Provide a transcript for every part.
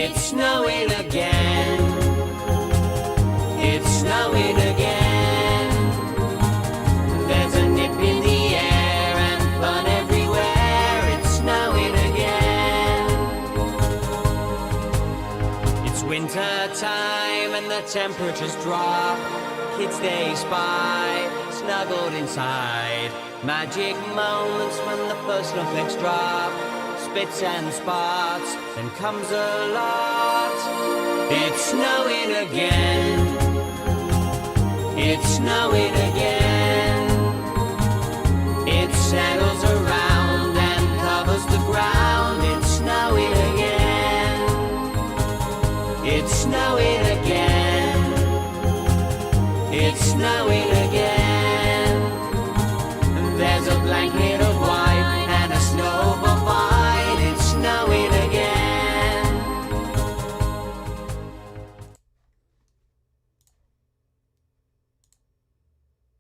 It's snowing again. It's snowing again. There's a nip in the air and fun everywhere. It's snowing again. It's winter time and the temperatures drop. Kids they spy, snuggled inside. Magic moments when the first snowflakes drop. Spits and spots, then comes a lot. It's snowing again. It's snowing again. It settles around and covers the ground. It's snowing again. It's snowing again. It's snowing again. There's a blanket of white and a snowball fight. It's snowing again.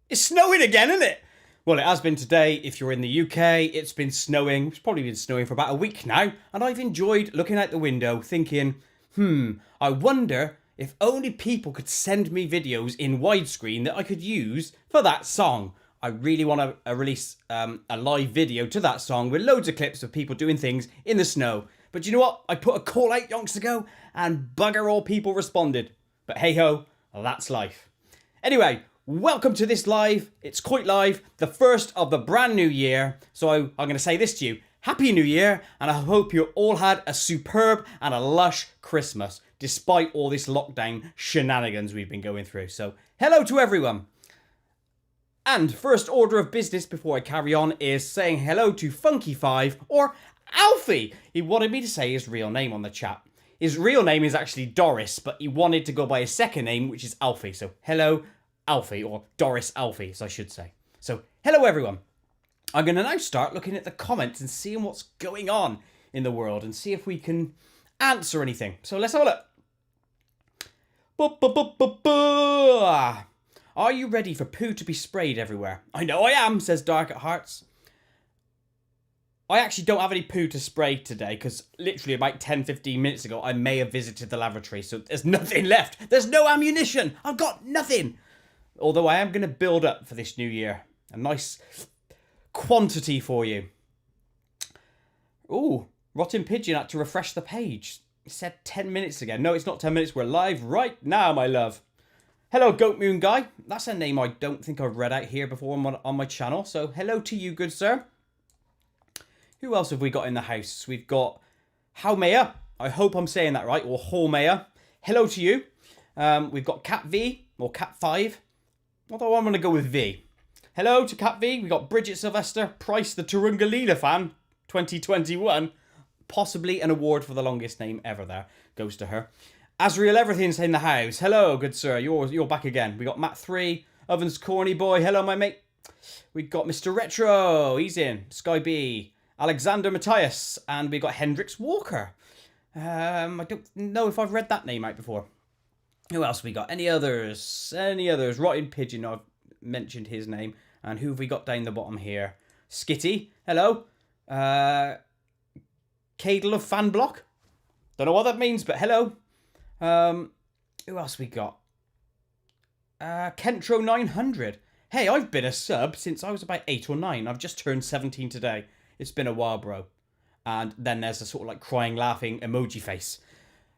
It's snowing again, isn't it? Well, it has been today. If you're in the UK, it's been snowing. It's probably been snowing for about a week now. And I've enjoyed looking out the window thinking, I wonder if only people could send me videos in widescreen that I could use for that song. I really want to release a live video to that song with loads of clips of people doing things in the snow. But you know what? I put a call out yonks ago and bugger all people responded. But hey ho, that's life. Anyway, welcome to this live. It's Koit Live, the first of the brand new year. So I'm going to say this to you. Happy New Year, and I hope you all had a superb and a lush Christmas, despite all this lockdown shenanigans we've been going through. So hello to everyone. And first order of business before I carry on is saying hello to Funky5 or Alfie. He wanted me to say his real name on the chat. His real name is actually Doris, but he wanted to go by his second name, which is Alfie. So hello, Alfie, or Doris Alfie, as I should say. So hello, everyone. I'm going to now start looking at the comments and seeing what's going on in the world and see if we can answer anything. So let's have a look. Are you ready for poo to be sprayed everywhere? I know I am, says Dark at Hearts. I actually don't have any poo to spray today because literally about 10-15 minutes ago I may have visited the lavatory, so there's nothing left. There's no ammunition. I've got nothing. Although I am going to build up for this new year. A nice quantity for you. Ooh, Rotten Pigeon had to refresh the page. It said 10 minutes ago. No, it's not 10 minutes. We're live right now, my love. Hello, Goat Moon Guy. That's a name I don't think I've read out here before on my channel. So hello to you, good sir. Who else have we got in the house? We've got Haumea. I hope I'm saying that right. Or Haumea. Hello to you. We've got Cat V or Cat 5. Although I'm going to go with V. Hello to Cat V. We've got Bridget Sylvester. Price the Turungalila fan. 2021. Possibly an award for the longest name ever there. Goes to her. Azriel Everything's in the house. Hello, good sir. You're back again. We got Matt 3, Ovens Corny Boy. Hello, my mate. We got Mr. Retro. He's in. Sky B, Alexander Matthias, and we got Hendrix Walker. I don't know if I've read that name out before. Who else we got? Any others? Rotten Pigeon. I've mentioned his name. And who have we got down the bottom here? Skitty. Hello. Cadle of Fan Block. Don't know what that means, but hello. Who else we got? Kentro 900. Hey, I've been a sub since I was about 8 or 9. I've just turned 17 today. It's been a while, bro. And then there's a sort of like crying, laughing emoji face.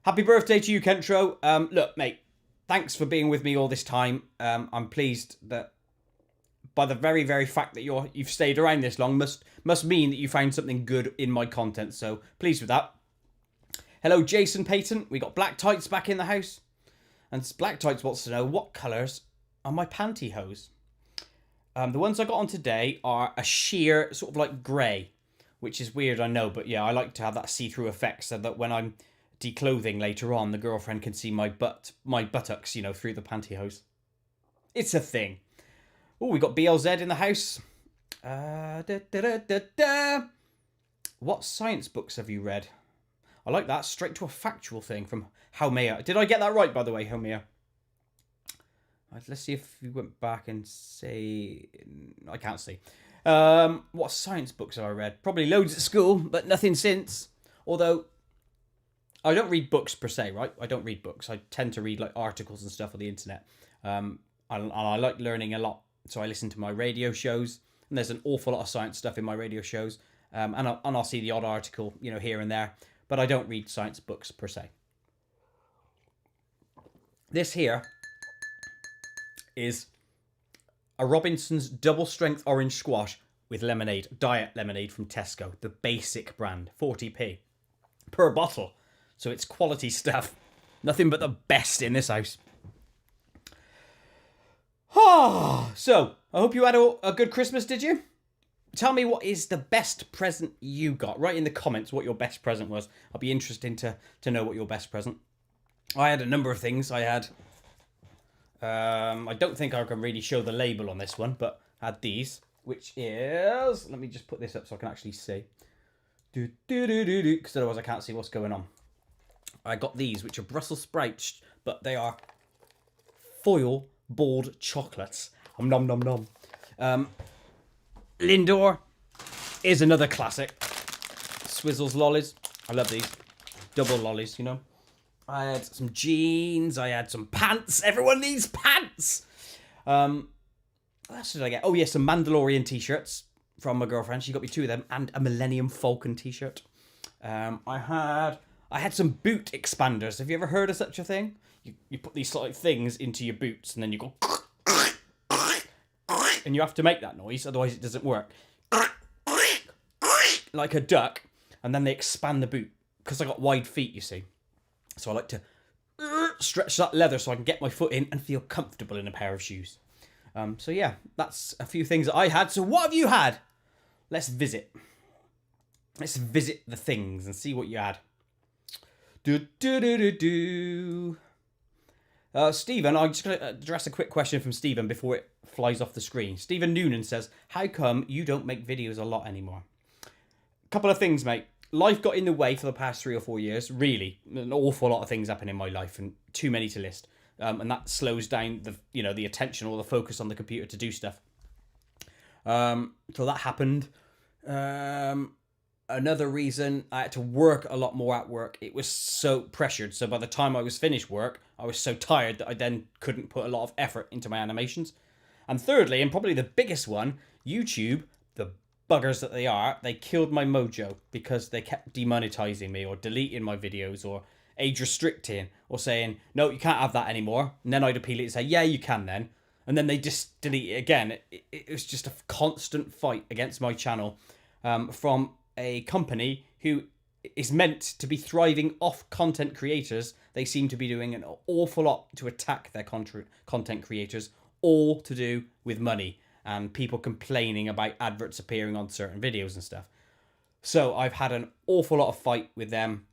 Happy birthday to you, Kentro. Look, mate, thanks for being with me all this time. I'm pleased that by the very, very fact that you've stayed around this long must mean that you found something good in my content. So pleased with that. Hello, Jason Payton. We got Black Tights back in the house. And Black Tights wants to know, what colours are my pantyhose? The ones I got on today are a sheer sort of like grey, which is weird, I know. But yeah, I like to have that see-through effect so that when I'm declothing later on, the girlfriend can see my buttocks, you know, through the pantyhose. It's a thing. Oh, we got BLZ in the house. What science books have you read? I like that. Straight to a factual thing from Haumea. Did I get that right, by the way, Haumea? Let's see if we went back and say... I can't see. What science books have I read? Probably loads at school, but nothing since. Although, I don't read books per se, right? I don't read books. I tend to read like articles and stuff on the internet. And I like learning a lot. So I listen to my radio shows, and there's an awful lot of science stuff in my radio shows. And I'll see the odd article, here and there. But I don't read science books per se. This here is a Robinson's double strength orange squash with lemonade, diet lemonade from Tesco, the basic brand, 40p per bottle. So it's quality stuff. Nothing but the best in this house. So, I hope you had a good Christmas, did you? Tell me what is the best present you got. Write in the comments what your best present was. I'll be interested to know what your best present. I had a number of things. I had... I don't think I can really show the label on this one, but I had these, which is... Let me just put this up so I can actually see. Because otherwise I can't see what's going on. I got these, which are Brussels sprouts, but they are foil balled chocolates. Nom nom nom. Lindor is another classic. Swizzles lollies. I love these. Double lollies, I had some jeans. I had some pants. Everyone needs pants. What else did I get? Oh, yeah, some Mandalorian t-shirts from my girlfriend. She got me 2 of them. And a Millennium Falcon t-shirt. I had some boot expanders. Have you ever heard of such a thing? You put these sort of things into your boots and then you go... And you have to make that noise, otherwise it doesn't work. Like a duck. And then they expand the boot. Because I got wide feet, you see. So I like to stretch that leather so I can get my foot in and feel comfortable in a pair of shoes. So yeah, that's a few things that I had. So what have you had? Let's visit. Let's visit the things and see what you had. Stephen, I'm just going to address a quick question from Stephen before it flies off the screen. Stephen Noonan says, how come you don't make videos a lot anymore? A couple of things, mate. Life got in the way for the past 3 or 4 years. Really, an awful lot of things happen in my life, and too many to list. And that slows down the attention or the focus on the computer to do stuff. So that happened. Another reason, I had to work a lot more at work. It was so pressured. So by the time I was finished work, I was so tired that I then couldn't put a lot of effort into my animations. And thirdly, and probably the biggest one, YouTube, the buggers that they are, they killed my mojo because they kept demonetizing me or deleting my videos or age restricting or saying, no, you can't have that anymore. And then I'd appeal it and say, yeah, you can then. And then they just delete it again. It was just a constant fight against my channel from a company who is meant to be thriving off content creators. They seem to be doing an awful lot to attack their content creators, all to do with money and people complaining about adverts appearing on certain videos and stuff. So I've had an awful lot of fight with them.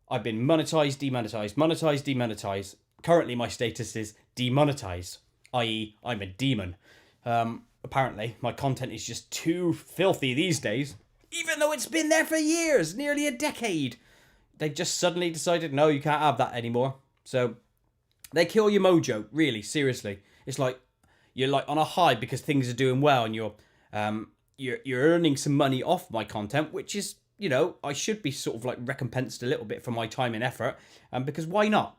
I've been monetized, demonetized, monetized, demonetized. Currently my status is demonetized, i.e. I'm a demon. Apparently my content is just too filthy these days. Even though it's been there for years, nearly a decade. They just suddenly decided, no, you can't have that anymore. So they kill your mojo, really, seriously. It's like you're like on a high because things are doing well and you're earning some money off my content, which is, I should be sort of like recompensed a little bit for my time and effort. Because why not?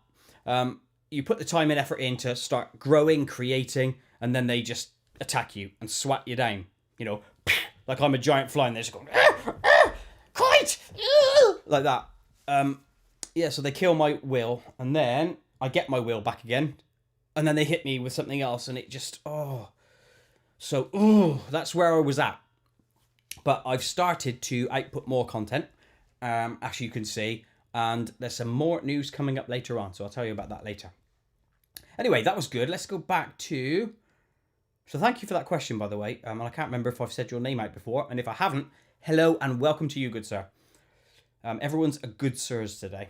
You put the time and effort in to start growing, creating, and then they just attack you and swat you down. Like I'm a giant fly and they're just going, Koit! Like that. So they kill my will and then I get my will back again and then they hit me with something else and it just, that's where I was at. But I've started to output more content, as you can see, and there's some more news coming up later on, so I'll tell you about that later. Anyway, that was good. Let's go back to... So thank you for that question, by the way. And I can't remember if I've said your name out before. And if I haven't, hello and welcome to you, good sir. Everyone's a good sirs today.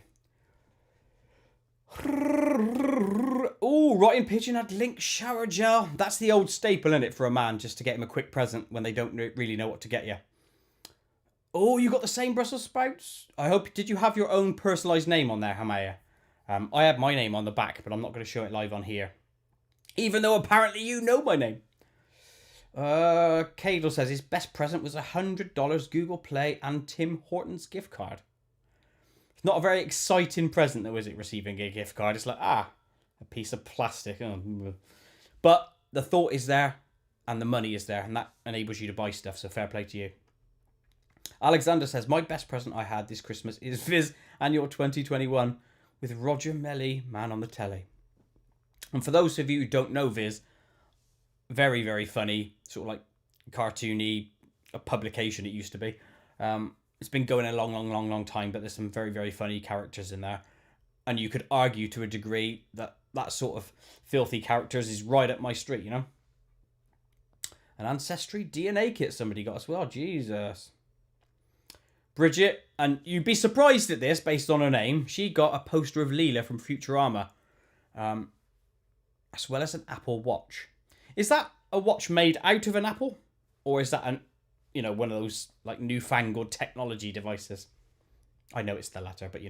Oh, Rotten Pigeon had Link shower gel. That's the old staple, isn't it, for a man, just to get him a quick present when they don't really know what to get you. Oh, you got the same Brussels sprouts? Did you have your own personalised name on there, Hamaya? I had my name on the back, but I'm not going to show it live on here. Even though apparently you know my name. Cadle says his best present was $100 Google Play and Tim Hortons gift card. Not a very exciting present, though, is it, receiving a gift card? It's like, a piece of plastic. Oh. But the thought is there, and the money is there, and that enables you to buy stuff, so fair play to you. Alexander says, my best present I had this Christmas is Viz Annual 2021 with Roger Melly, Man on the Telly. And for those of you who don't know Viz, very, very funny, sort of like cartoony, a publication it used to be. It's been going a long time, but there's some very, very funny characters in there. And you could argue to a degree that that sort of filthy characters is right up my street, you know? An Ancestry DNA kit somebody got as well. Jesus. Bridget, and you'd be surprised at this based on her name, she got a poster of Leela from Futurama. As well as an Apple Watch. Is that a watch made out of an apple? Or is that one of those like newfangled technology devices? I know it's the latter, but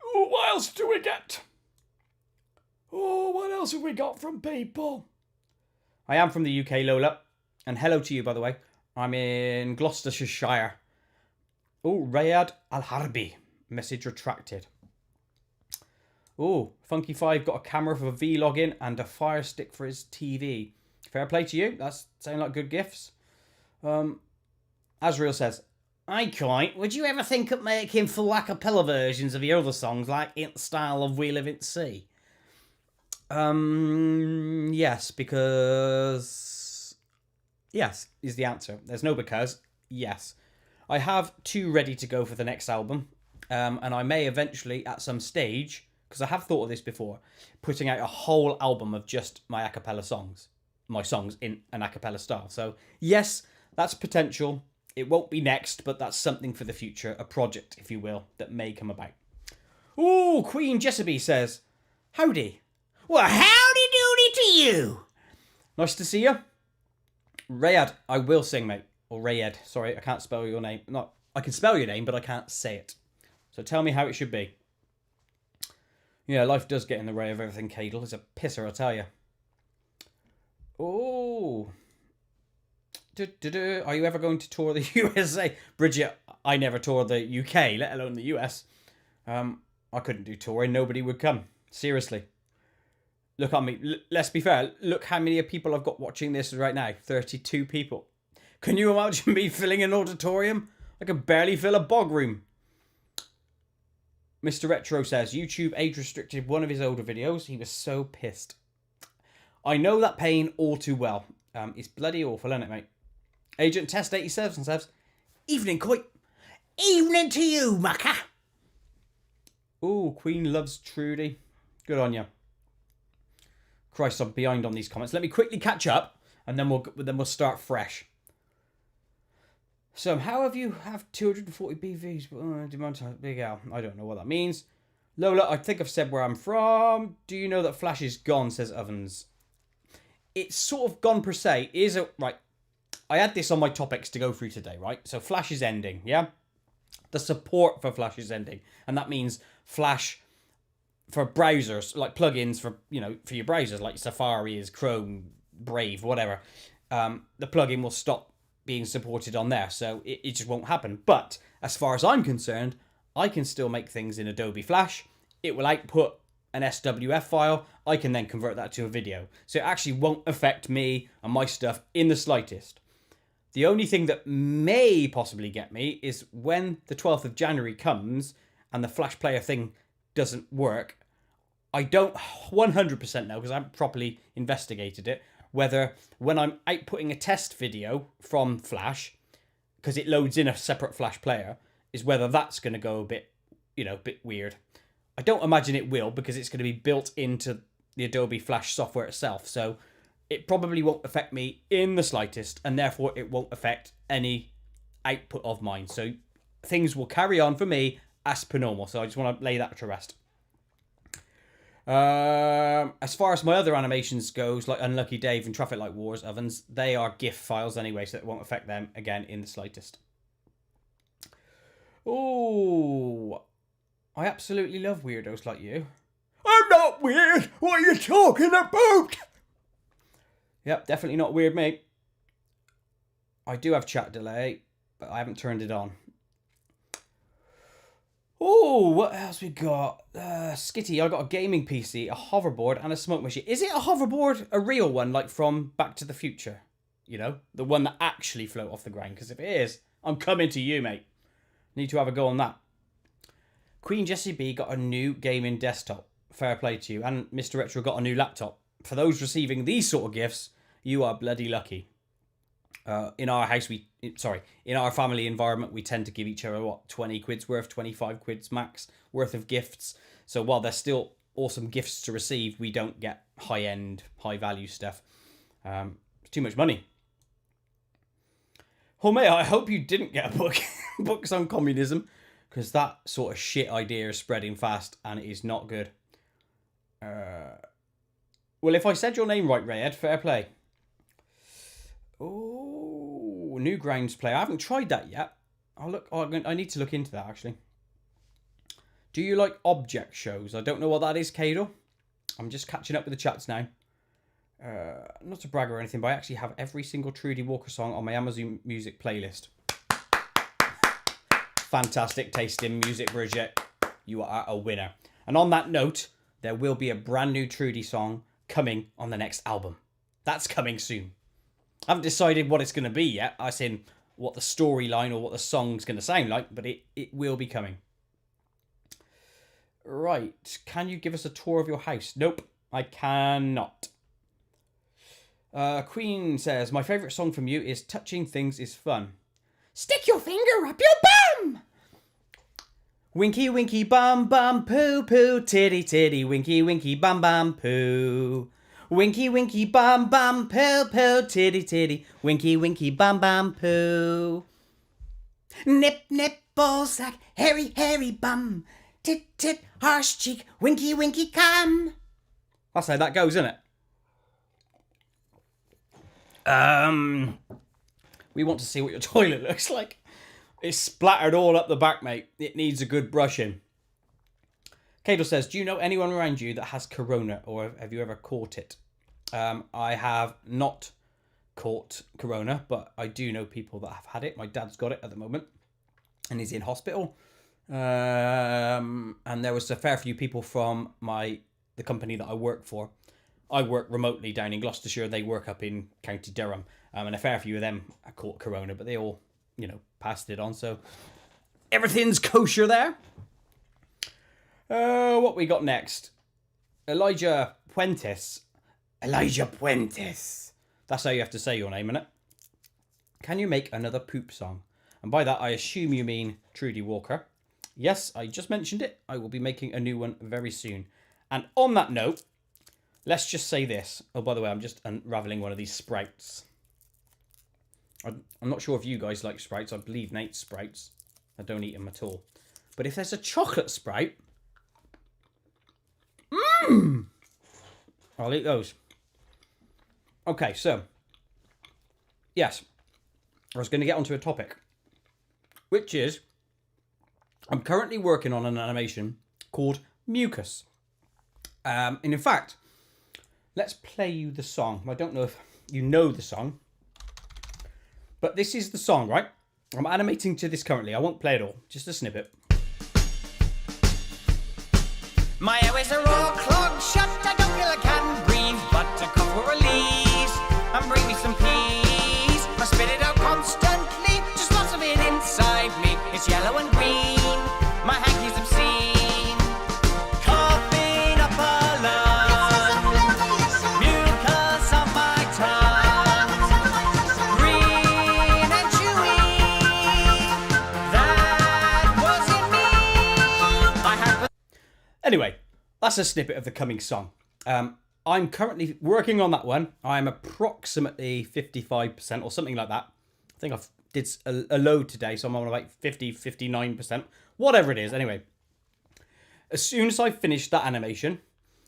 Oh, what else do we get? Oh, what else have we got from people? I am from the UK, Lola. And hello to you, by the way. I'm in Gloucestershire. Oh, Rayad Al-Harbi. Message retracted. Oh, Funky 5 got a camera for a vlog in and a Fire Stick for his TV. Fair play to you. That's sound like good gifts. Azrael says, "Hi, Koit, would you ever think of making full a cappella versions of your other songs, like in the style of We Live in Sea?" Yes, because... Yes, is the answer. There's no because. Yes. I have 2 ready to go for the next album. And I may eventually, at some stage, because I have thought of this before, putting out a whole album of just my a cappella songs. My songs in an a cappella style. So, yes, that's potential. It won't be next, but that's something for the future. A project, if you will, that may come about. Ooh, Queen Jesseby says, "Howdy." "Well, howdy doody to you." Nice to see you. Rayad, I will sing, mate. Or Rayed. Sorry, I can't spell your name. I can spell your name, but I can't say it. So tell me how it should be. Yeah, life does get in the way of everything, Cadle. It's a pisser, I tell you. Oh. Are you ever going to tour the USA? Bridget, I never toured the UK, let alone the US. I couldn't do touring. Nobody would come. Seriously. Look at me. Let's be fair. Look how many people I've got watching this right now. 32 people. Can you imagine me filling an auditorium? I could barely fill a bog room. Mr. Retro says, YouTube age restricted one of his older videos. He was so pissed. I know that pain all too well. It's bloody awful, isn't it, mate? Agent Test 87 says, "Evening, Koit." "Evening to you, mucker." Ooh, Queen loves Trudy. Good on you. Christ, I'm behind on these comments. Let me quickly catch up, and then we'll start fresh. So, how have you have 240 BVs? Demonetize Big Al. I don't know what that means. Lola, I think I've said where I'm from. Do you know that Flash is gone, says Ovens. It's sort of gone per se. Right. I had this on my topics to go through today, right? So Flash is ending, yeah? The support for Flash is ending. And that means Flash for browsers, like plugins for your browsers, like Safari is Chrome, Brave, whatever. The plugin will stop being supported on there. So it just won't happen. But as far as I'm concerned, I can still make things in Adobe Flash. It will output an SWF file. I can then convert that to a video. So it actually won't affect me and my stuff in the slightest. The only thing that may possibly get me is when the 12th of January comes and the Flash Player thing doesn't work. I don't 100% know, because I haven't properly investigated it, whether when I'm outputting a test video from Flash, because it loads in a separate Flash Player, is whether that's going to go a bit weird. I don't imagine it will, because it's going to be built into the Adobe Flash software itself. So it probably won't affect me in the slightest, and therefore it won't affect any output of mine. So things will carry on for me as per normal. So I just want to lay that to rest. As far as my other animations goes, like Unlucky Dave and Traffic Light Wars Ovens, they are GIF files anyway, so it won't affect them again in the slightest. Oh, I absolutely love weirdos like you. I'm not weird! What are you talking about? Yep, definitely not weird, mate. I do have chat delay, but I haven't turned it on. Oh, what else we got? Skitty, I got a gaming PC, a hoverboard, and a smoke machine. Is it a hoverboard, a real one, like from Back to the Future? You know, the one that actually float off the ground? Because if it is, I'm coming to you, mate. Need to have a go on that. Queen Jessie B got a new gaming desktop. Fair play to you. And Mr. Retro got a new laptop. For those receiving these sort of gifts, you are bloody lucky. In our house, in our family environment, we tend to give each other, 20 quid's worth, 25 quid's max worth of gifts. So while they're still awesome gifts to receive, we don't get high-end, high-value stuff. It's too much money. Oh, mate, I hope you didn't get a book. Books on communism, because that sort of shit idea is spreading fast, and it is not good. Well, if I said your name right, Rayed, fair play. Oh, Newgrounds player. I haven't tried that yet. I need to look into that, actually. Do you like object shows? I don't know what that is, Cadle. I'm just catching up with the chats now. Not to brag or anything, but I actually have every single Trudy Walker song on my Amazon Music playlist. Fantastic taste in music, Bridget. You are a winner. And on that note, there will be a brand new Trudy song coming on the next album. That's coming soon. I haven't decided what it's going to be yet, as in what the storyline or what the song's going to sound like, but it will be coming. Right. Can you give us a tour of your house? Nope, I cannot. Queen says, my favourite song from you is Touching Things is Fun. Stick your finger up your bum! Winky, winky, bum, bum, poo, poo, titty, titty, winky, winky, bum, bum, poo. Winky, winky, bum, bum, poo, poo, titty, titty, winky, winky, bum, bum, poo. Nip, nip, ball sack, hairy, hairy bum. Tit, tit, harsh cheek, winky, winky, come. That's how that goes, isn't it? We want to see what your toilet looks like. It's splattered all up the back, mate. It needs a good brushing. Cadle says, do you know anyone around you that has corona, or have you ever caught it? I have not caught corona, but I do know people that have had it. My dad's got it at the moment, and he's in hospital. And there was a fair few people from the company that I work for. I work remotely down in Gloucestershire. They work up in County Durham. And a fair few of them caught corona, but they all, passed it on. So everything's kosher there. What we got next? Elijah Puentes. Elijah Puentes. That's how you have to say your name, innit? Can you make another poop song? And by that, I assume you mean Trudy Walker. Yes, I just mentioned it. I will be making a new one very soon. And on that note, let's just say this. Oh, by the way, I'm just unraveling one of these sprouts. I'm not sure if you guys like sprouts. I believe Nate sprouts. I don't eat them at all. But if there's a chocolate sprout, I'll eat those. Okay, so, yes, I was going to get onto a topic, which is, I'm currently working on an animation called Mucus. And in fact, let's play you the song. I don't know if you know the song, but this is the song, right? I'm animating to this currently. I won't play it all, just a snippet. My airways are all clogged shut. I don't feel I can breathe, but a cough will release and bring me some peace. I spit it out constantly, just lots of it inside me. It's yellow and green, my hankies obscene. Coughing up a lung, mucus on my tongue. Green and chewy, that wasn't me. I have Anyway, that's a snippet of the coming song. I'm currently working on that one. I'm approximately 55% or something like that. I think I've did a load today, so I'm on about 59%. Whatever it is, anyway. As soon as I finish that animation,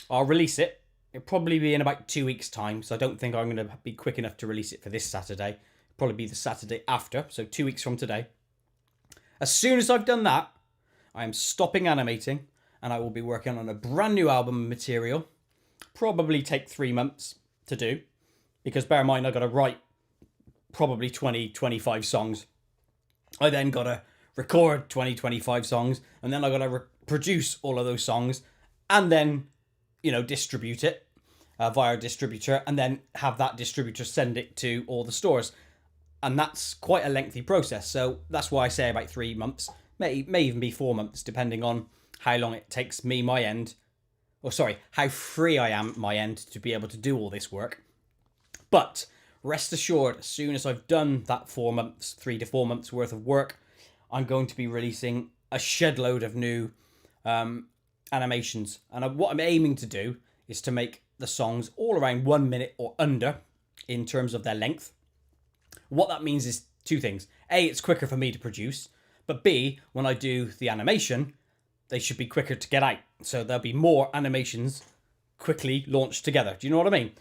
I'll release it. It'll probably be in about 2 weeks' time, so I don't think I'm going to be quick enough to release it for this Saturday. It'll probably be the Saturday after, so 2 weeks from today. As soon as I've done that, I am stopping animating, and I will be working on a brand new album material. Probably take 3 months to do, because bear in mind, I've got to write probably 20, 25 songs. I then got to record 20, 25 songs, and then I got to produce all of those songs, and then, distribute it via a distributor, and then have that distributor send it to all the stores. And that's quite a lengthy process. So that's why I say about 3 months, may even be 4 months, depending on how long it takes me, my end, how free I am at my end to be able to do all this work. But rest assured, as soon as I've done that 4 months, 3 to 4 months worth of work, I'm going to be releasing a shed load of new animations. And what I'm aiming to do is to make the songs all around 1 minute or under in terms of their length. What that means is 2 things. A, it's quicker for me to produce, but B, when I do the animation, they should be quicker to get out. So there'll be more animations quickly launched together. Do you know what I mean?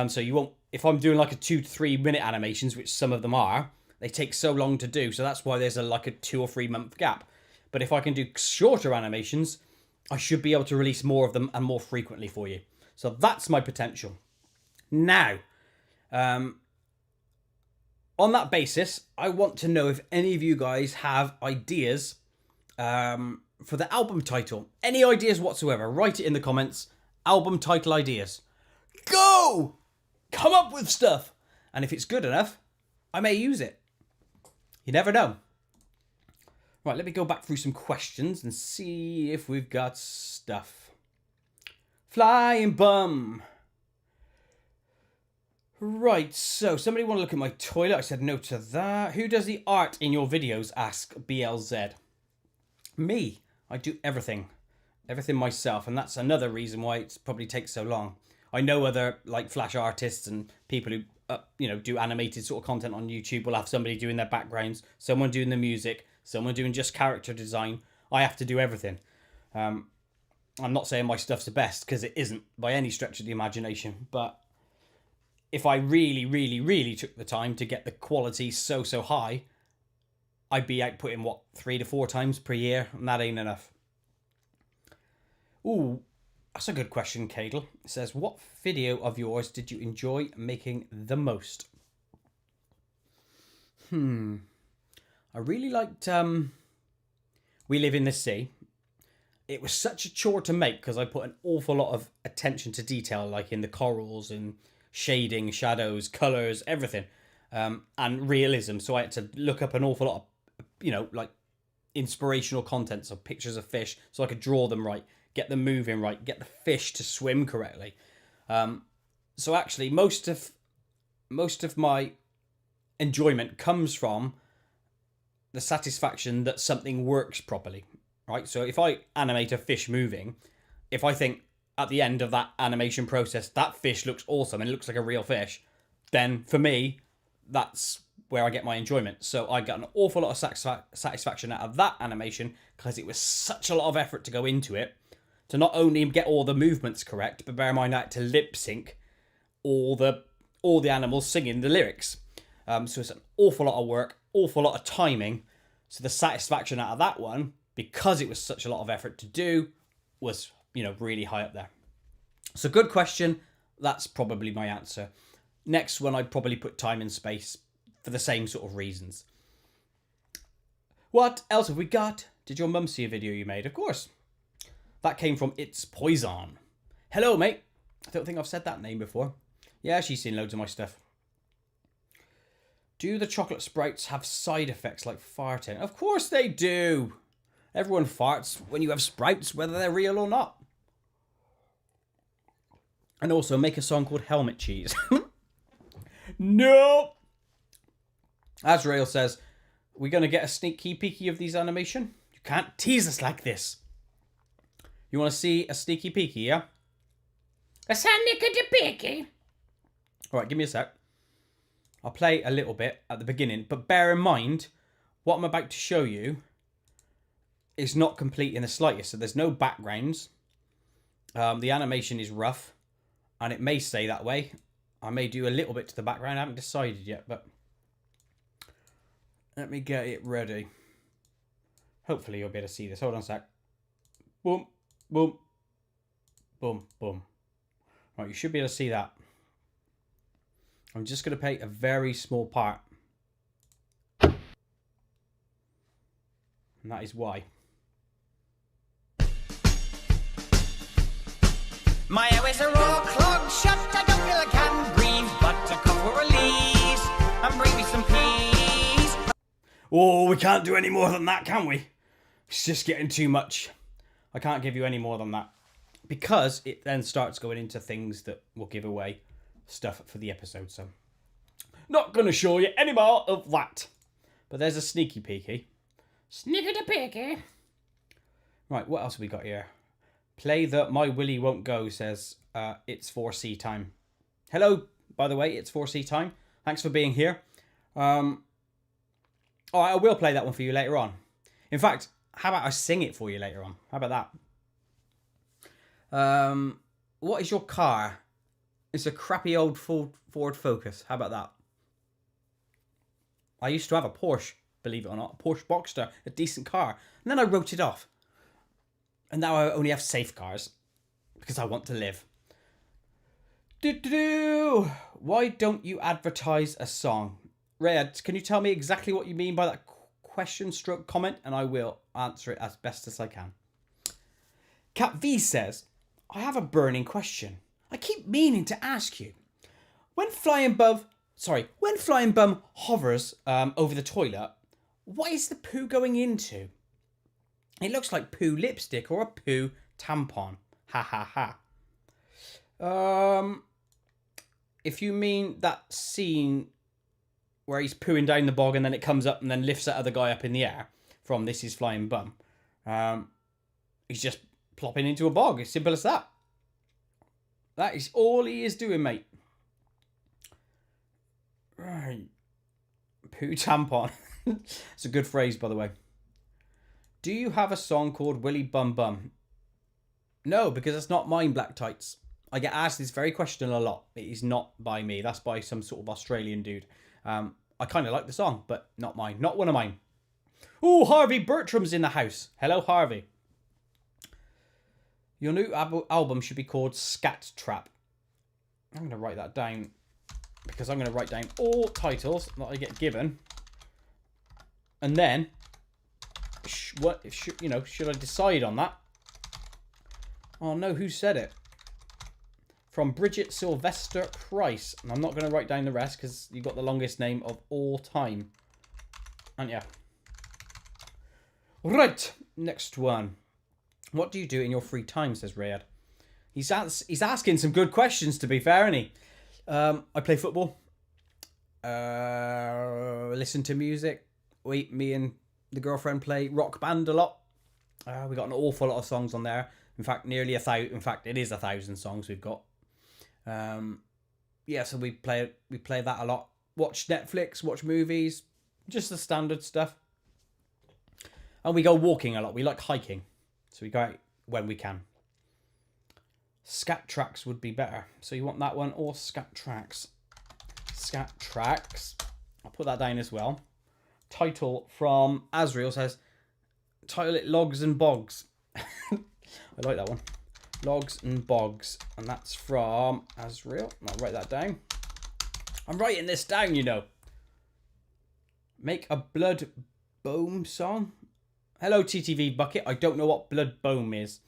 So you won't, if I'm doing like a 2 to 3 minute animations, which some of them are, they take so long to do. So that's why there's a 2 or 3 month gap. But if I can do shorter animations, I should be able to release more of them and more frequently for you. So that's my potential. Now, on that basis, I want to know if any of you guys have ideas for the album title. Any ideas whatsoever, write it in the comments. Album title ideas. Go! Come up with stuff. And if it's good enough, I may use it. You never know. Right, let me go back through some questions and see if we've got stuff. Flying bum. Right, so somebody want to look at my toilet. I said no to that. Who does the art in your videos? Ask BLZ. Me. I do everything. Everything myself. And that's another reason why it probably takes so long. I know other Flash artists and people who do animated sort of content on YouTube will have somebody doing their backgrounds, someone doing the music, someone doing just character design. I have to do everything. I'm not saying my stuff's the best, because it isn't by any stretch of the imagination, but if I really, really, really took the time to get the quality so high, I'd be outputting 3 to 4 times per year, and that ain't enough. Ooh, that's a good question, Cadel. It says, what video of yours did you enjoy making the most? I really liked We Live in the Sea. It was such a chore to make because I put an awful lot of attention to detail, like in the corals and shading, shadows, colours, everything, and realism. So I had to look up an awful lot of, inspirational content, so pictures of fish, so I could draw them right, get them moving right, get the fish to swim correctly. So actually, most of my enjoyment comes from the satisfaction that something works properly. Right, so if I animate a fish moving, if I think at the end of that animation process that fish looks awesome and it looks like a real fish, then for me, that's where I get my enjoyment. So I got an awful lot of satisfaction out of that animation because it was such a lot of effort to go into it to not only get all the movements correct, but bear in mind I had to lip sync all the animals singing the lyrics. So it's an awful lot of work, awful lot of timing. So the satisfaction out of that one, because it was such a lot of effort to do, was, really high up there. So good question. That's probably my answer. Next one, I'd probably put Time and Space for the same sort of reasons. What else have we got? Did your mum see a video you made? Of course. That came from It's Poison. Hello, mate. I don't think I've said that name before. Yeah, she's seen loads of my stuff. Do the chocolate sprouts have side effects like farting? Of course they do. Everyone farts when you have sprouts, whether they're real or not. And also make a song called Helmet Cheese. No. Azrael says, we're going to get a sneaky peeky of these animation? You can't tease us like this. You want to see a sneaky peeky, yeah? A sneaky peeky. All right, give me a sec. I'll play a little bit at the beginning, but bear in mind, what I'm about to show you is not complete in the slightest. So there's no backgrounds. The animation is rough, and it may stay that way. I may do a little bit to the background. I haven't decided yet, but let me get it ready. Hopefully you'll be able to see this. Hold on a sec. Boom, boom, boom, boom. Right, you should be able to see that. I'm just going to play a very small part. And that is why. My airways are all clogged shut. I don't feel I can breathe, but a cough will release and bring me some peace. Oh, we can't do any more than that, can we? It's just getting too much. I can't give you any more than that. Because it then starts going into things that will give away stuff for the episode. So, not going to show you any more of that. But there's a sneaky peeky. Sneaky peeky. Right, what else have we got here? Play the My Willy Won't Go says it's 4C time. Hello, by the way, it's 4C time. Thanks for being here. Alright, I will play that one for you later on. In fact, how about I sing it for you later on? How about that? What is your car? It's a crappy old Ford Focus. How about that? I used to have a Porsche, believe it or not. A Porsche Boxster, a decent car. And then I wrote it off. And now I only have safe cars. Because I want to live. Why don't you advertise a song? Red, can you tell me exactly what you mean by that question stroke comment? And I will answer it as best as I can. Cat V says, I have a burning question. I keep meaning to ask you. When Flying Bum hovers over the toilet, what is the poo going into? It looks like poo lipstick or a poo tampon. Ha ha ha. If you mean that scene where he's pooing down the bog and then it comes up and then lifts that other guy up in the air from This Is Flying Bum, he's just plopping into a bog. As simple as that. That is all he is doing, mate. Right. Poo tampon. It's a good phrase, by the way. Do you have a song called Willy Bum Bum? No, because it's not mine, Black Tights. I get asked this very question a lot. It is not by me. That's by some sort of Australian dude. I kind of like the song, but not mine. Not one of mine. Oh, Harvey Bertram's in the house. Hello, Harvey. Your new album should be called Scat Trap. I'm going to write that down because I'm going to write down all titles that I get given. And then, should I decide on that? Oh no, who said it? From Bridget Sylvester Price. And I'm not going to write down the rest because you've got the longest name of all time. And yeah. Right, next one. What do you do in your free time, says Rayad. He's asking some good questions, to be fair, isn't he? I play football. Listen to music. Me and the girlfriend play Rock Band a lot. We got an awful lot of songs on there. In fact, nearly 1,000. In fact, it is 1,000 songs we've got. So we play that a lot. Watch Netflix, watch movies, just the standard stuff. And we go walking a lot. We like hiking, so we go out when we can. Scat Tracks would be better. So you want that one or Scat Tracks? Scat Tracks. I'll put that down as well. Title from Azriel says, title it Logs and Bogs. I like that one. Logs and Bogs. And that's from Azriel. I'll write that down. I'm writing this down, you know. Make a Blood Boom song. Hello, TTV Bucket. I don't know what Blood Boom is.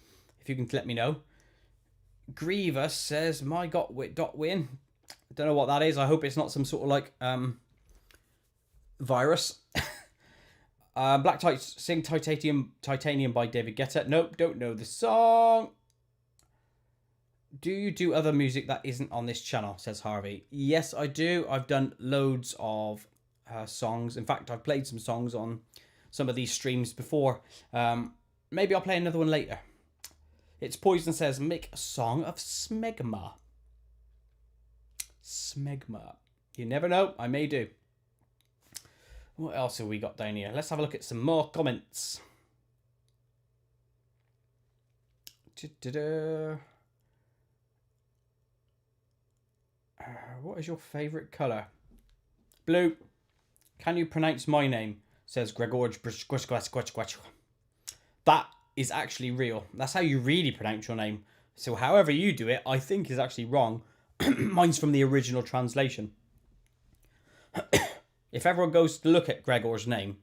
If you can let me know. Grievous says, my got win. Don't know what that is. I hope it's not some sort of like virus. Black Tights sing Titanium by David Guetta. Nope, don't know the song. Do you do other music that isn't on this channel, says Harvey. Yes, I do. I've done loads of songs. In fact, I've played some songs on some of these streams before. Maybe I'll play another one later. It's Poison says, make a song of smegma. Smegma. You never know. I may do. What else have we got down here? Let's have a look at some more comments. What is your favourite colour? Blue. Can you pronounce my name? Says Gregor. That is actually real. That's how you really pronounce your name. So however you do it, I think is actually wrong. Mine's from the original translation. If everyone goes to look at Gregor's name,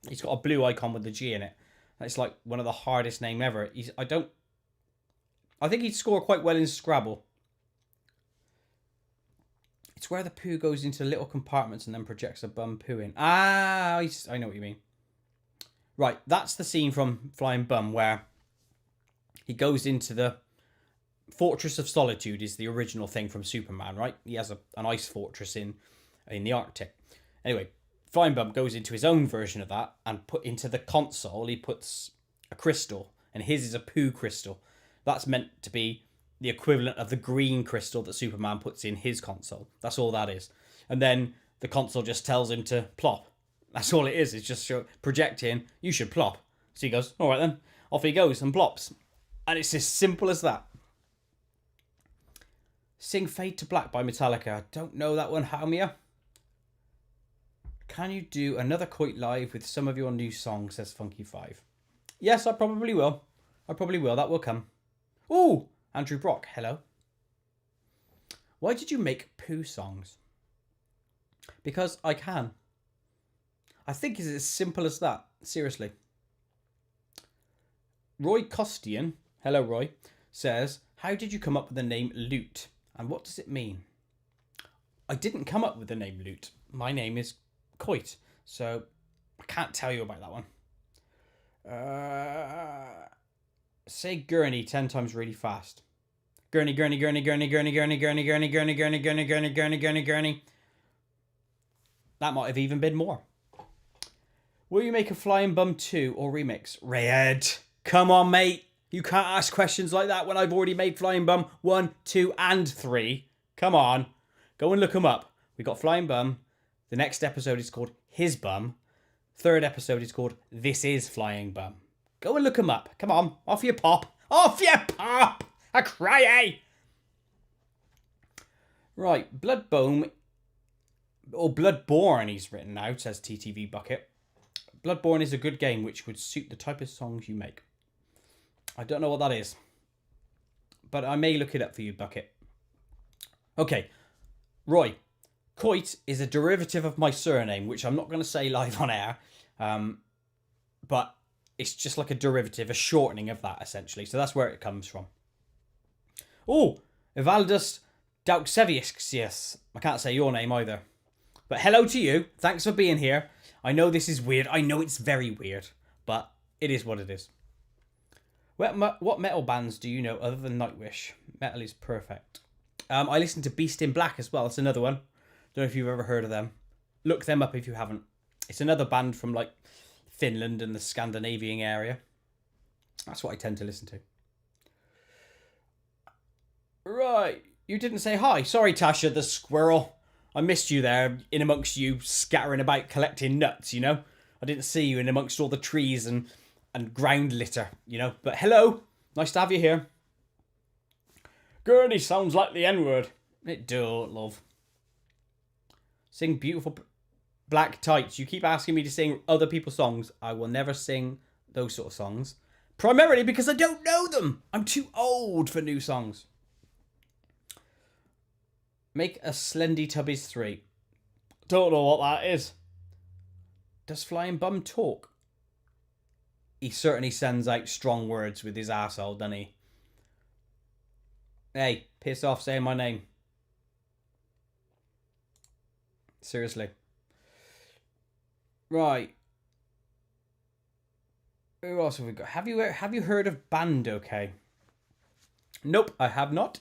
He's got a blue icon with the G in it. It's like one of the hardest names ever. I think he'd score quite well in Scrabble. It's where the poo goes into little compartments and then projects a bum poo in. Ah, I know what you mean. Right, that's the scene from Flying Bum where he goes into the Fortress of Solitude is the original thing from Superman, right? He has an ice fortress in the Arctic. Anyway, Flying Bum goes into his own version of that and put into the console, he puts a crystal, and his is a poo crystal. That's meant to be the equivalent of the green crystal that Superman puts in his console. That's all that is. And then the console just tells him to plop. That's all it is. It's just projecting, you should plop. So he goes, all right then. Off he goes and plops. And it's as simple as that. Sing Fade to Black by Metallica. I don't know that one, Haumia. Can you do another Koit live with some of your new songs, says Funky5. Yes, I probably will. That will come. Ooh, Andrew Brock, hello. Why did you make poo songs? Because I can. I think it's as simple as that. Seriously. Roy Costian, hello Roy, says, how did you come up with the name Loot? And what does it mean? I didn't come up with the name Loot. My name is Koit. So I can't tell you about that one. Say gurney 10 times really fast. Gurney, gurney, gurney, gurney, gurney, gurney, gurney, gurney, gurney, gurney, gurney, gurney, gurney, gurney, gurney. That might have even been more. Will you make a Flying Bum 2 or remix? Red. Come on, mate. You can't ask questions like that when I've already made Flying Bum 1, 2, and 3. Come on. Go and look them up. We got Flying Bum. The next episode is called His Bum. Third episode is called This Is Flying Bum. Go and look them up. Come on. Off you pop. Off you pop. A cry. Right. Bloodbone. Or Bloodborne he's written out, says TTV Bucket. Bloodborne is a good game which would suit the type of songs you make. I don't know what that is. But I may look it up for you, Bucket. Okay. Roy. Koit is a derivative of my surname, which I'm not going to say live on air. But it's just like a derivative, a shortening of that, essentially. So that's where it comes from. Oh, Evaldus Dauxevius. I can't say your name either. But hello to you. Thanks for being here. I know this is weird. I know it's very weird. But it is what it is. What metal bands do you know other than Nightwish? Metal is perfect. I listen to Beast in Black as well. It's another one. Don't know if you've ever heard of them. Look them up if you haven't. It's another band from like Finland and the Scandinavian area. That's what I tend to listen to. Right. You didn't say hi. Sorry, Tasha the squirrel. I missed you there in amongst you scattering about collecting nuts, you know. I didn't see you in amongst all the trees and ground litter, you know. But hello. Nice to have you here. Gurney sounds like the N-word. It do, love. Sing Beautiful Black Tights. You keep asking me to sing other people's songs. I will never sing those sort of songs. Primarily because I don't know them. I'm too old for new songs. Make a Slendy Tubbies 3. Don't know what that is. Does Flying Bum talk? He certainly sends out strong words with his arsehole, doesn't he? Hey, piss off saying my name. Seriously. Right. Who else have we got? Have you heard of Band OK? Nope, I have not.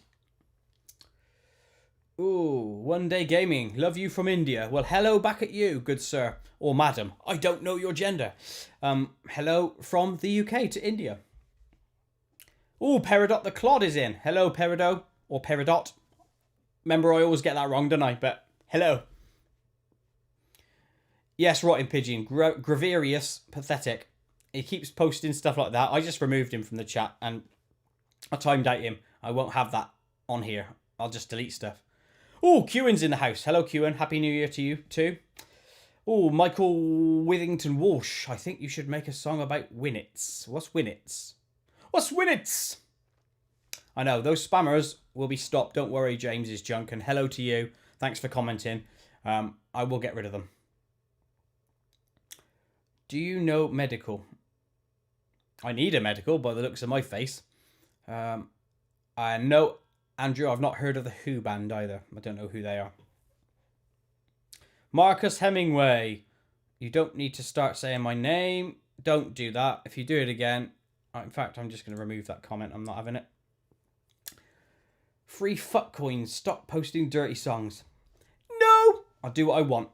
Ooh, One Day Gaming. Love you from India. Well, hello back at you, good sir. Or madam. I don't know your gender. Hello from the UK to India. Ooh, Peridot the Clod is in. Hello, Peridot. Or Peridot. Remember, I always get that wrong, don't I? But hello. Yes, Rotting Pigeon. Graverius. Pathetic. He keeps posting stuff like that. I just removed him from the chat and I timed out him. I won't have that on here. I'll just delete stuff. Oh, Kewen's in the house. Hello, Kewen. Happy New Year to you too. Oh, Michael Withington Walsh. I think you should make a song about Winnets. What's Winnets? What's Winnets? I know, those spammers will be stopped. Don't worry, James is junk. And hello to you. Thanks for commenting. I will get rid of them. Do you know medical? I need a medical by the looks of my face. I know, Andrew, I've not heard of the Who band either. I don't know who they are. Marcus Hemingway. You don't need to start saying my name. Don't do that. If you do it again... In fact, I'm just going to remove that comment. I'm not having it. Free fuck coins. Stop posting dirty songs. No! I'll do what I want.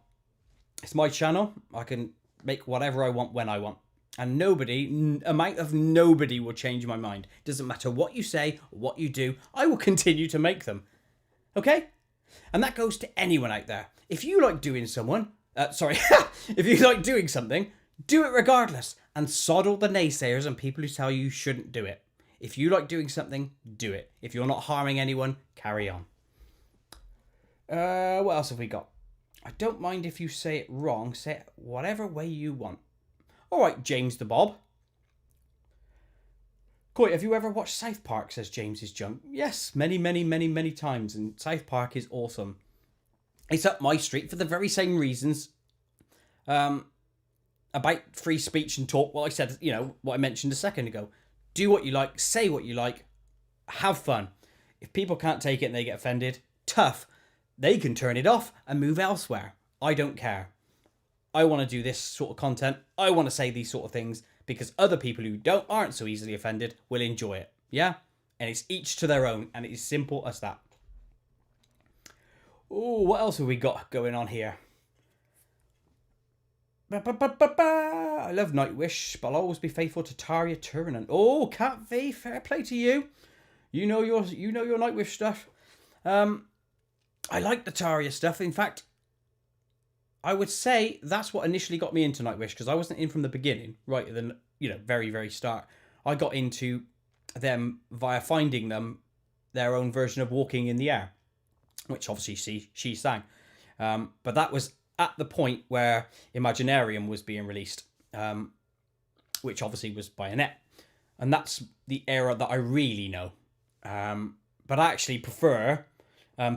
It's my channel. I can make whatever I want when I want. And amount of nobody will change my mind. Doesn't matter what you say or what you do. I will continue to make them. Okay? And that goes to anyone out there. If you like doing if you like doing something, do it regardless. And sod all the naysayers and people who tell you shouldn't do it. If you like doing something, do it. If you're not harming anyone, carry on. What else have we got? I don't mind if you say it wrong. Say it whatever way you want. All right, James the Bob. Koit, have you ever watched South Park, says James's Junk. Yes, many, many, many, many times. And South Park is awesome. It's up my street for the very same reasons. About free speech and talk. Well, I said, what I mentioned a second ago. Do what you like. Say what you like. Have fun. If people can't take it and they get offended, tough. They can turn it off and move elsewhere. I don't care. I want to do this sort of content. I want to say these sort of things because other people who aren't so easily offended will enjoy it. Yeah? And it's each to their own. And it's simple as that. Oh, what else have we got going on here? I love Nightwish, but I'll always be faithful to Tarja Turunen. Oh, Cat V, fair play to you. You know your Nightwish stuff. I like the Tarja stuff. In fact, I would say that's what initially got me into Nightwish because I wasn't in from the beginning, right at the very, very start. I got into them via finding them their own version of Walking in the Air, which obviously she sang. But that was at the point where Imaginarium was being released, which obviously was by Annette. And that's the era that I really know. But I actually prefer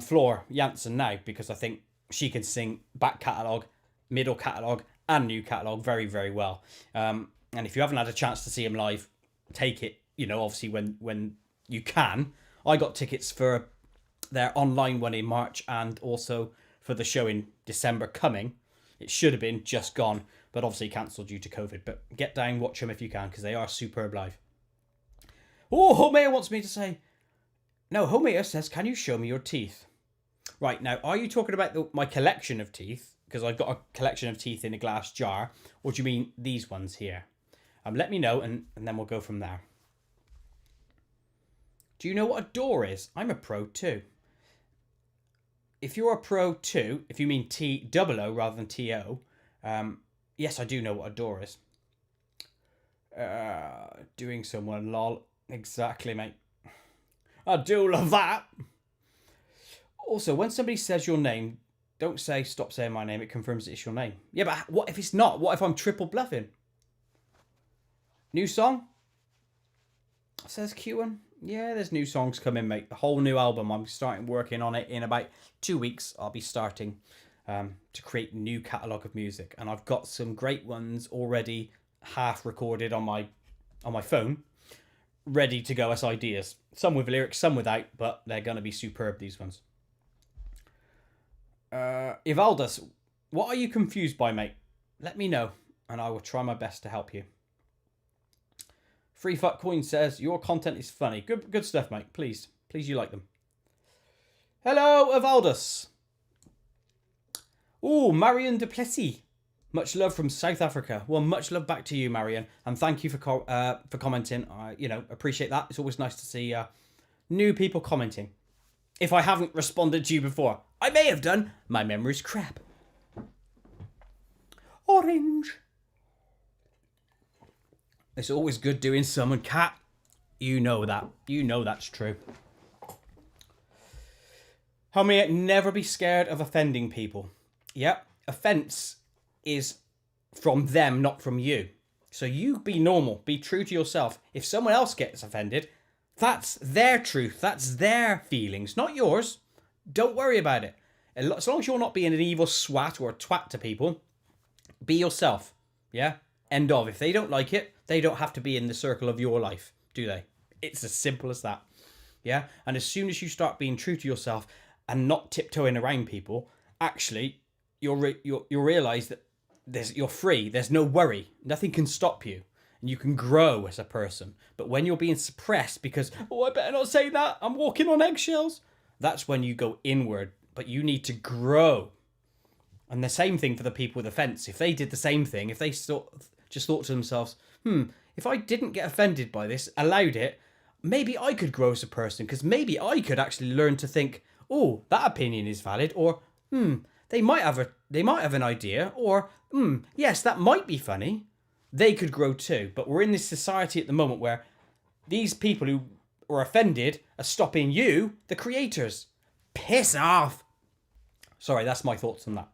Floor Jansen now because I think she can sing back catalogue, middle catalogue, and new catalogue very, very well. And if you haven't had a chance to see him live, take it, obviously when you can. I got tickets for their online one in March and also for the show in December coming. It should have been just gone, but obviously cancelled due to COVID. But get down, watch them if you can, because they are superb live. Oh, Homer wants me to say... No, Homer says, can you show me your teeth? Right, now, are you talking about my collection of teeth? Because I've got a collection of teeth in a glass jar. Or do you mean these ones here? Let me know, and then we'll go from there. Do you know what a door is? I'm a pro too. If you're a pro too, if you mean T-O-O rather than T-O, yes, I do know what a door is. Doing someone, lol. Exactly, mate. I do love that. Also, when somebody says your name, don't say, stop saying my name. It confirms it's your name. Yeah, but what if it's not? What if I'm triple bluffing? New song? Says Q1. Yeah, there's new songs coming, mate. The whole new album. I'm starting working on it in about 2 weeks. I'll be starting to create a new catalogue of music. And I've got some great ones already half recorded on my phone, ready to go as ideas. Some with lyrics, some without, but they're going to be superb, these ones. Ivaldus, what are you confused by, mate? Let me know, and I will try my best to help you. Free Fuck Coin says, your content is funny. Good stuff, mate. Please you like them. Hello, Ivaldus. Oh, Marion Duplessis. Much love from South Africa. Well, much love back to you, Marion. And thank you for commenting. I, appreciate that. It's always nice to see new people commenting. If I haven't responded to you before, I may have done. My memory's crap. Orange. It's always good doing someone. Cat, you know that. You know that's true. Homie, never be scared of offending people. Yep, offence is from them, not from you. So you be normal. Be true to yourself. If someone else gets offended, that's their truth. That's their feelings, not yours. Don't worry about it. As long as you're not being an evil swat or a twat to people, be yourself. Yeah? End of. If they don't like it, they don't have to be in the circle of your life, do they? It's as simple as that. Yeah? And as soon as you start being true to yourself and not tiptoeing around people, actually, you'll realize that you're free. There's no worry. Nothing can stop you. And you can grow as a person. But when you're being suppressed because, oh, I better not say that, I'm walking on eggshells, that's when you go inward. But you need to grow. And the same thing for the people with offense. If they did the same thing, if they just thought to themselves, if I didn't get offended by this, allowed it, maybe I could grow as a person, because maybe I could actually learn to think, oh, that opinion is valid, or they might have an idea, or yes, that might be funny. They could grow too. But we're in this society at the moment where these people who are offended are stopping you, the creators. Piss off. Sorry, that's my thoughts on that.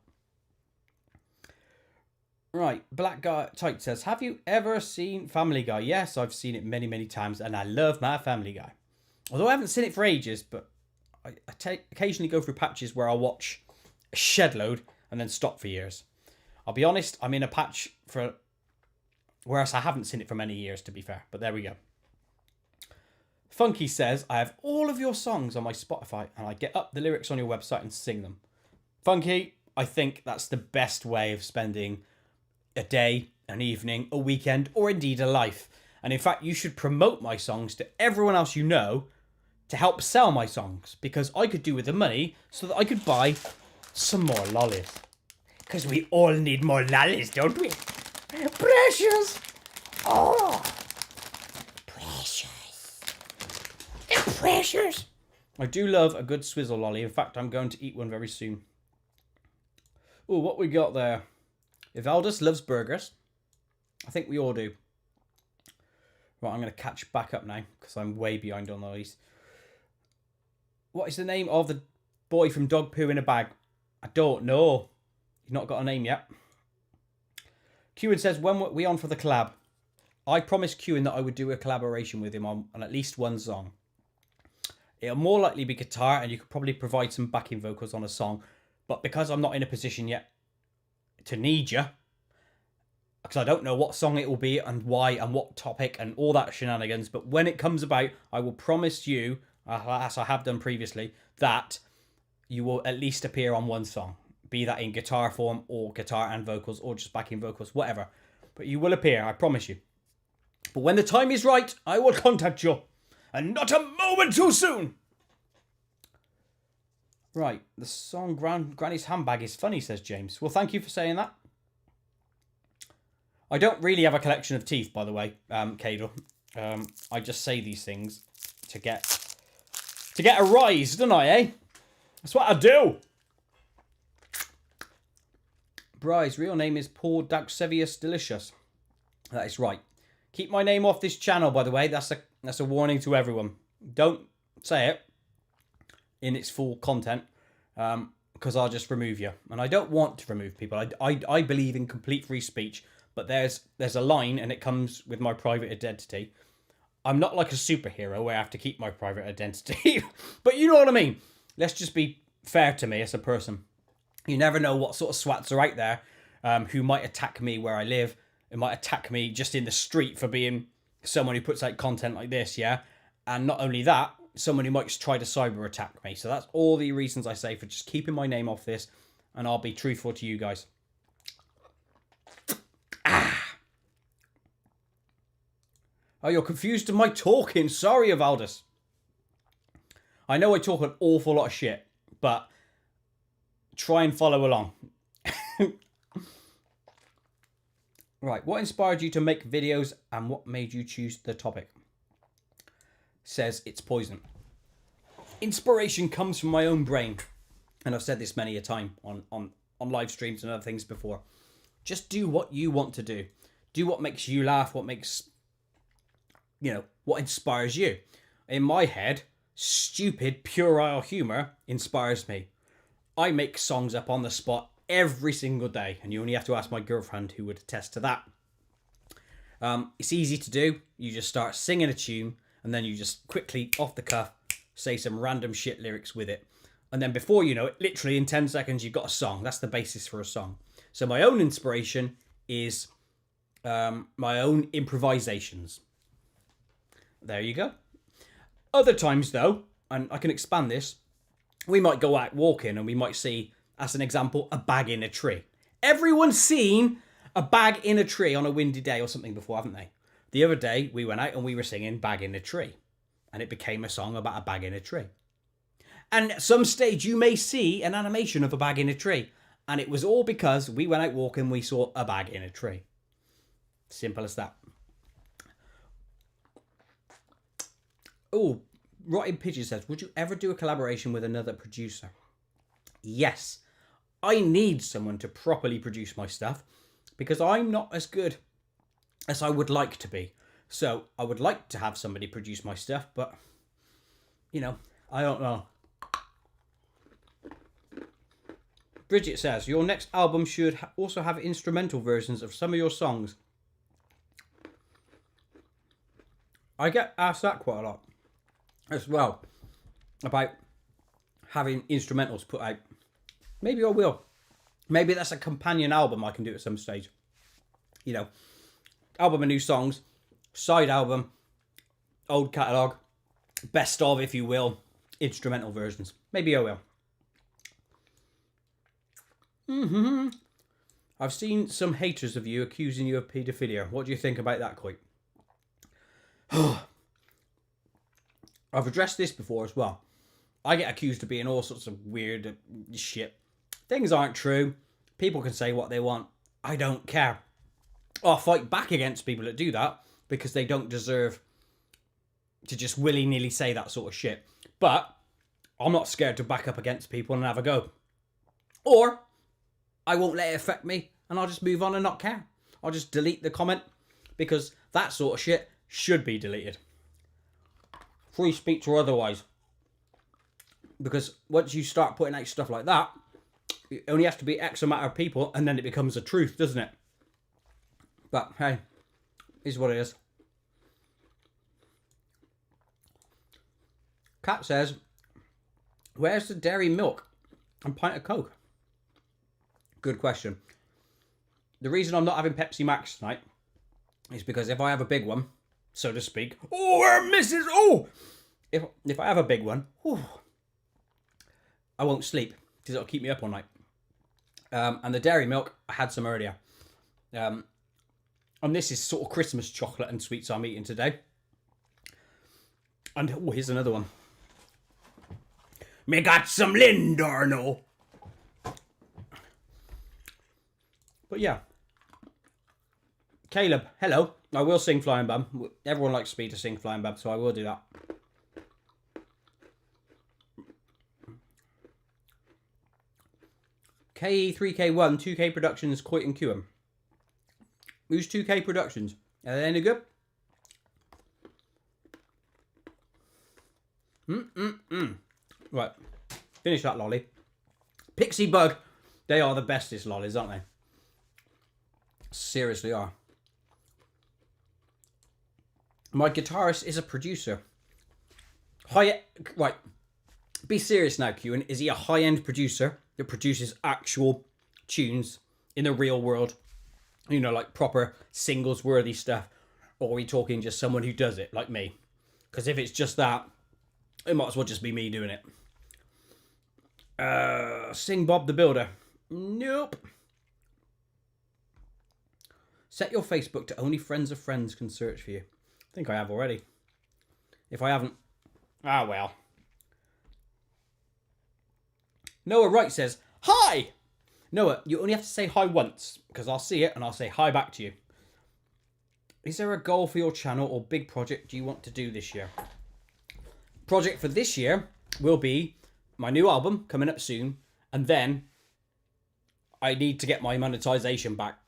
Right, Black Guy Tight says, have you ever seen Family Guy? Yes, I've seen it many, many times, and I love my Family Guy. Although I haven't seen it for ages, but I occasionally go through patches where I'll watch a shed load and then stop for years. I'll be honest, I'm in a patch for... whereas I haven't seen it for many years, to be fair. But there we go. Funky says, I have all of your songs on my Spotify, and I get up the lyrics on your website and sing them. Funky, I think that's the best way of spending a day, an evening, a weekend, or indeed a life. And in fact, you should promote my songs to everyone else you know to help sell my songs, because I could do with the money so that I could buy some more lollies. Because we all need more lollies, don't we? Precious! Oh! Precious! Precious! I do love a good swizzle lolly. In fact, I'm going to eat one very soon. Oh, what we got there? Evaldus loves burgers. I think we all do. Right, I'm going to catch back up now because I'm way behind on these. What is the name of the boy from Dog Poo in a Bag? I don't know. He's not got a name yet. Kewan says, when were we on for the collab? I promised Kewan that I would do a collaboration with him on at least one song. It'll more likely be guitar, and you could probably provide some backing vocals on a song. But because I'm not in a position yet to need you, because I don't know what song it will be and why and what topic and all that shenanigans, but when it comes about, I will promise you, as I have done previously, that you will at least appear on one song. Be that in guitar form or guitar and vocals or just backing vocals, whatever. But you will appear, I promise you. But when the time is right, I will contact you. And not a moment too soon. Right, the song Granny's Handbag is funny, says James. Well, thank you for saying that. I don't really have a collection of teeth, by the way, Cadle. I just say these things to get a rise, don't I, eh? That's what I do. Bry's real name is Paul Daxevius Delicious. That is right. Keep my name off this channel, by the way. That's a warning to everyone. Don't say it in its full content, because I'll just remove you. And I don't want to remove people. I believe in complete free speech, but there's a line, and it comes with my private identity. I'm not like a superhero where I have to keep my private identity, but you know what I mean. Let's just be fair to me as a person. You never know what sort of swats are out there who might attack me where I live. It might attack me just in the street for being someone who puts out content like this, yeah? And not only that, someone who might try to cyber attack me. So that's all the reasons I say for just keeping my name off this, and I'll be truthful to you guys. Oh, you're confused to my talking. Sorry, Evaldus. I know I talk an awful lot of shit, but try and follow along. Right, what inspired you to make videos and what made you choose the topic? Says it's poison. Inspiration comes from my own brain. And I've said this many a time on live streams and other things before. Just do what you want to do. Do what makes you laugh, what makes, what inspires you. In my head, stupid, puerile humour inspires me. I make songs up on the spot every single day, and you only have to ask my girlfriend, who would attest to that. It's easy to do. You just start singing a tune, and then you just quickly, off the cuff, say some random shit lyrics with it. And then before you know it, literally in 10 seconds, you've got a song. That's the basis for a song. So my own inspiration is my own improvisations. There you go. Other times, though, and I can expand this, we might go out walking and we might see, as an example, a bag in a tree. Everyone's seen a bag in a tree on a windy day or something before, haven't they? The other day, we went out and we were singing Bag in a Tree. And it became a song about a bag in a tree. And at some stage, you may see an animation of a bag in a tree. And it was all because we went out walking, we saw a bag in a tree. Simple as that. Oh, Rotting Pigeon says, would you ever do a collaboration with another producer? Yes. I need someone to properly produce my stuff because I'm not as good as I would like to be. So I would like to have somebody produce my stuff, but, you know, I don't know. Bridget says, your next album should also have instrumental versions of some of your songs. I get asked that quite a lot as well, about having instrumentals put out. Maybe I will. Maybe that's a companion album I can do at some stage. You know, album of new songs, side album, old catalogue, best of, if you will, instrumental versions. Maybe I will. I've seen some haters of you accusing you of paedophilia. What do you think about that, Koit? I've addressed this before as well. I get accused of being all sorts of weird shit. Things aren't true. People can say what they want. I don't care. I'll fight back against people that do that because they don't deserve to just willy-nilly say that sort of shit. But I'm not scared to back up against people and have a go. Or I won't let it affect me and I'll just move on and not care. I'll just delete the comment because that sort of shit should be deleted. Free speech or otherwise. Because once you start putting out stuff like that, it only has to be X amount of people and then it becomes a truth, doesn't it? But hey, is what it is. Kat says, where's the dairy milk and pint of Coke? Good question. The reason I'm not having Pepsi Max tonight is because if I have a big one, so to speak, if I have a big one, I won't sleep because it'll keep me up all night. And the dairy milk, I had some earlier. And this is sort of Christmas chocolate and sweets I'm eating today. And here's another one. Me got some Lindorno. But yeah. Caleb, hello. I will sing Flying Bum. Everyone likes me to sing Flying Bum, so I will do that. KE3K1, 2K Productions, Koit and QM. Who's 2K Productions? Are they any good? Right. Finish that lolly. Pixie Bug. They are the bestest lollies, aren't they? Seriously are. My guitarist is a producer. Right. Be serious now, Q. Is he a high-end producer that produces actual tunes in the real world? You know, like proper singles-worthy stuff. Or are we talking just someone who does it, like me? Because if it's just that, it might as well just be me doing it. Sing Bob the Builder. Nope. Set your Facebook to only friends of friends can search for you. I think I have already. If I haven't, well. Noah Wright says, hi! Noah, you only have to say hi once, because I'll see it and I'll say hi back to you. Is there a goal for your channel or big project you want to do this year? Project for this year will be my new album coming up soon, and then I need to get my monetization back.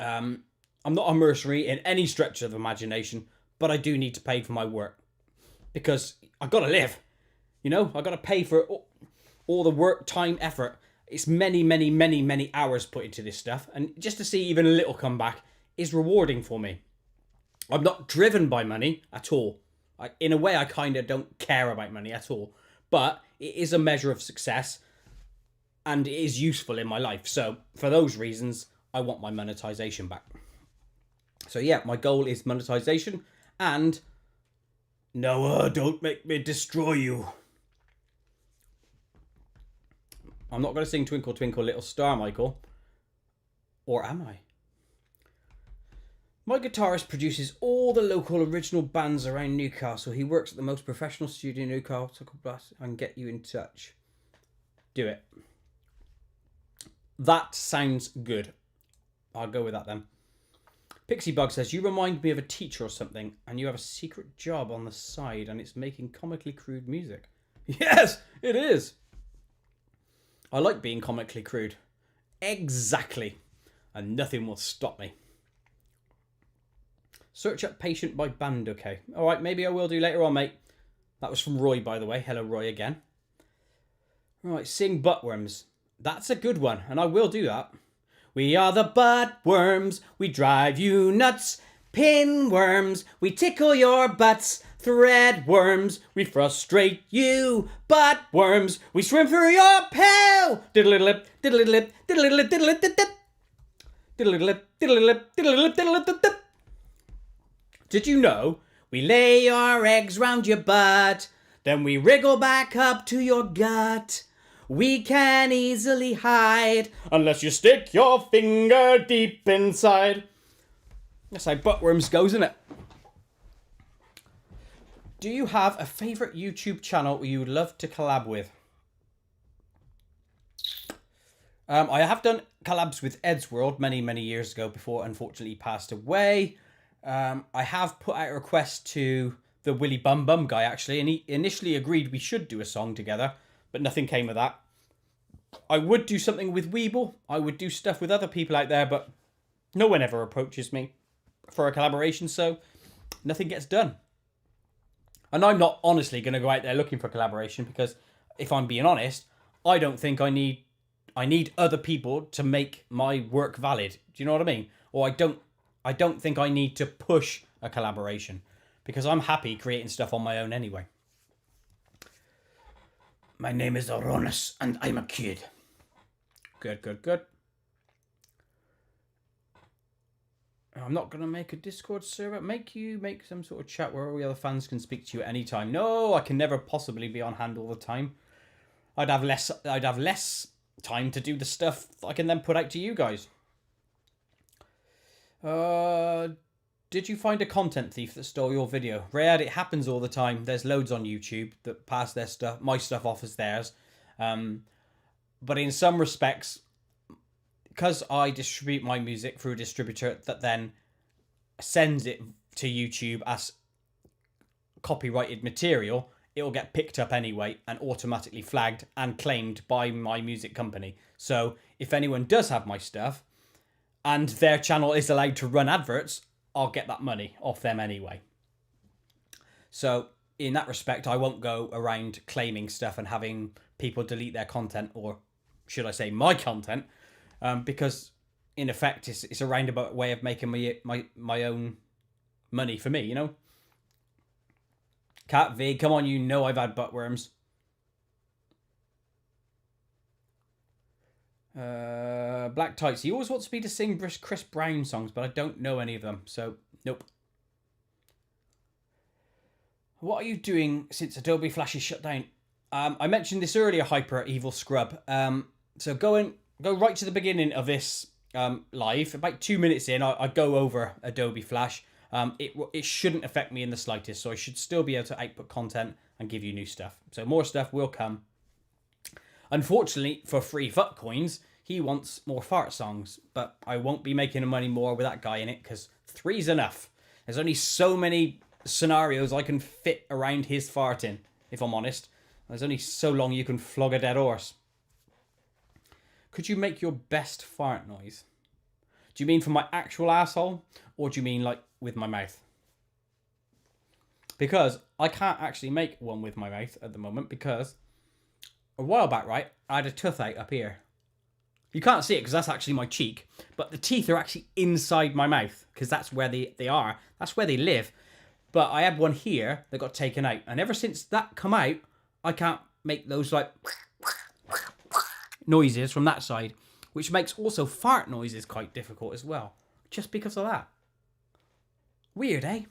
I'm not a mercenary in any stretch of imagination, but I do need to pay for my work because I've got to live. You know, I've got to pay for all the work, time, effort. It's many, many, many, many hours put into this stuff, and just to see even a little comeback is rewarding for me. I'm not driven by money at all. In a way, I kind of don't care about money at all, but it is a measure of success and it is useful in my life. So for those reasons, I want my monetization back. So yeah, my goal is monetization and Noah, don't make me destroy you. I'm not going to sing Twinkle Twinkle Little Star, Michael. Or am I? My guitarist produces all the local original bands around Newcastle. He works at the most professional studio in Newcastle. I can get you in touch. Do it. That sounds good. I'll go with that then. Pixie Bug says, you remind me of a teacher or something, and you have a secret job on the side, and it's making comically crude music. Yes, it is. I like being comically crude. Exactly. And nothing will stop me. Search up Patient by Band, okay. Alright, maybe I will do later on, mate. That was from Roy, by the way. Hello, Roy, again. Right, sing Buttworms. That's a good one, and I will do that. We are the buttworms. We drive you nuts. Pinworms. We tickle your butts. Threadworms. We frustrate you. Buttworms. We swim through your pail. Diddle-lip, diddle-lip, diddle-lip, diddle-lip, diddle-lip, diddle-lip, diddle-lip, diddle-lip, diddle-lip. Did you know we lay our eggs round your butt, then we wriggle back up to your gut? We can easily hide unless you stick your finger deep inside. That's how Buttworms goes, isn't it? Do you have a favourite YouTube channel you would love to collab with? I have done collabs with Ed's World many years ago before unfortunately he passed away. I have put out a request to the Willy Bum Bum guy actually, and he initially agreed we should do a song together, but nothing came of that. I would do something with Weeble. I would do stuff with other people out there, but no one ever approaches me for a collaboration, so nothing gets done. And I'm not honestly going to go out there looking for collaboration because, if I'm being honest, I don't think I need other people to make my work valid. Do you know what I mean? Or I don't think I need to push a collaboration because I'm happy creating stuff on my own anyway. My name is Aronis and I'm a kid. Good. I'm not going to make a Discord server. Make some sort of chat where all the other fans can speak to you at any time. No, I can never possibly be on hand all the time. I'd have less time to do the stuff I can then put out to you guys. Did you find a content thief that stole your video? Rayad, it happens all the time. There's loads on YouTube that pass their stuff, my stuff off as theirs. But in some respects, because I distribute my music through a distributor that then sends it to YouTube as copyrighted material, it will get picked up anyway and automatically flagged and claimed by my music company. So if anyone does have my stuff and their channel is allowed to run adverts, I'll get that money off them anyway. So in that respect, I won't go around claiming stuff and having people delete their content, or should I say my content, because in effect it's a roundabout way of making my own money for me, you know? Cat V, come on, you know I've had buttworms. Black Tights, he always wants me to sing Chris Brown songs, but I don't know any of them, so nope. What are you doing since Adobe Flash is shut down? I mentioned this earlier, Hyper Evil Scrub. So go right to the beginning of this live. About 2 minutes in, I go over Adobe Flash. It shouldn't affect me in the slightest, so I should still be able to output content and give you new stuff. So more stuff will come. Unfortunately, for free fuck coins, he wants more fart songs, but I won't be making money more with that guy in it because 3's enough. There's only so many scenarios I can fit around his farting, if I'm honest. There's only so long you can flog a dead horse. Could you make your best fart noise? Do you mean from my actual asshole, or do you mean like with my mouth? Because I can't actually make one with my mouth at the moment because a while back, right, I had a tooth out up here. You can't see it because that's actually my cheek, but the teeth are actually inside my mouth because that's where they are. That's where they live. But I had one here that got taken out, and ever since that come out, I can't make those like noises from that side, which makes also fart noises quite difficult as well, just because of that. Weird, eh?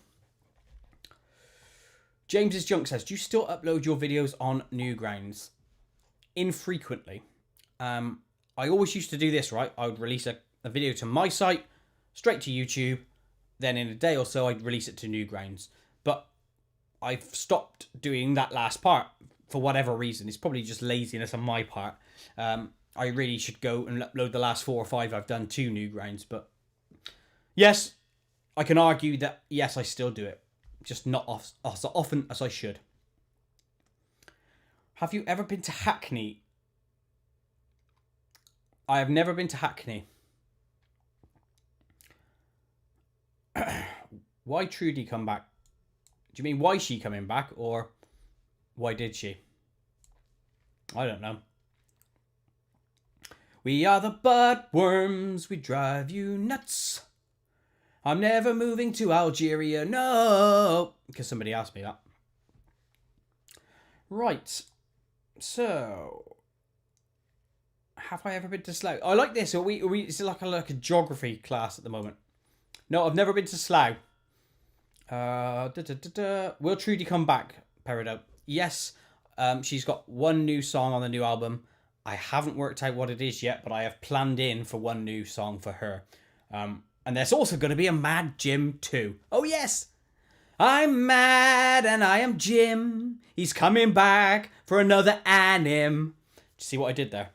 James's Junk says, do you still upload your videos on Newgrounds? Infrequently. I always used to do this, right? I would release a video to my site, straight to YouTube. Then in a day or so, I'd release it to Newgrounds. But I've stopped doing that last part for whatever reason. It's probably just laziness on my part. I really should go and upload the last 4 or 5 I've done to Newgrounds. But yes, I can argue that, yes, I still do it. Just not as often as I should. Have you ever been to Hackney? I have never been to Hackney. Why Trudy come back? Do you mean why she coming back, or why did she? I don't know. We are the Budworms, we drive you nuts. I'm never moving to Algeria, no. Because somebody asked me that. Right. So, have I ever been to Slough? I like this. It's like a geography class at the moment. No, I've never been to Slough. Will Trudy come back, Peridot? Yes. She's got one new song on the new album. I haven't worked out what it is yet, but I have planned in for one new song for her. And there's also going to be a Mad Jim too. Oh, yes. I'm mad and I am Jim. He's coming back for another anim. Did you see what I did there?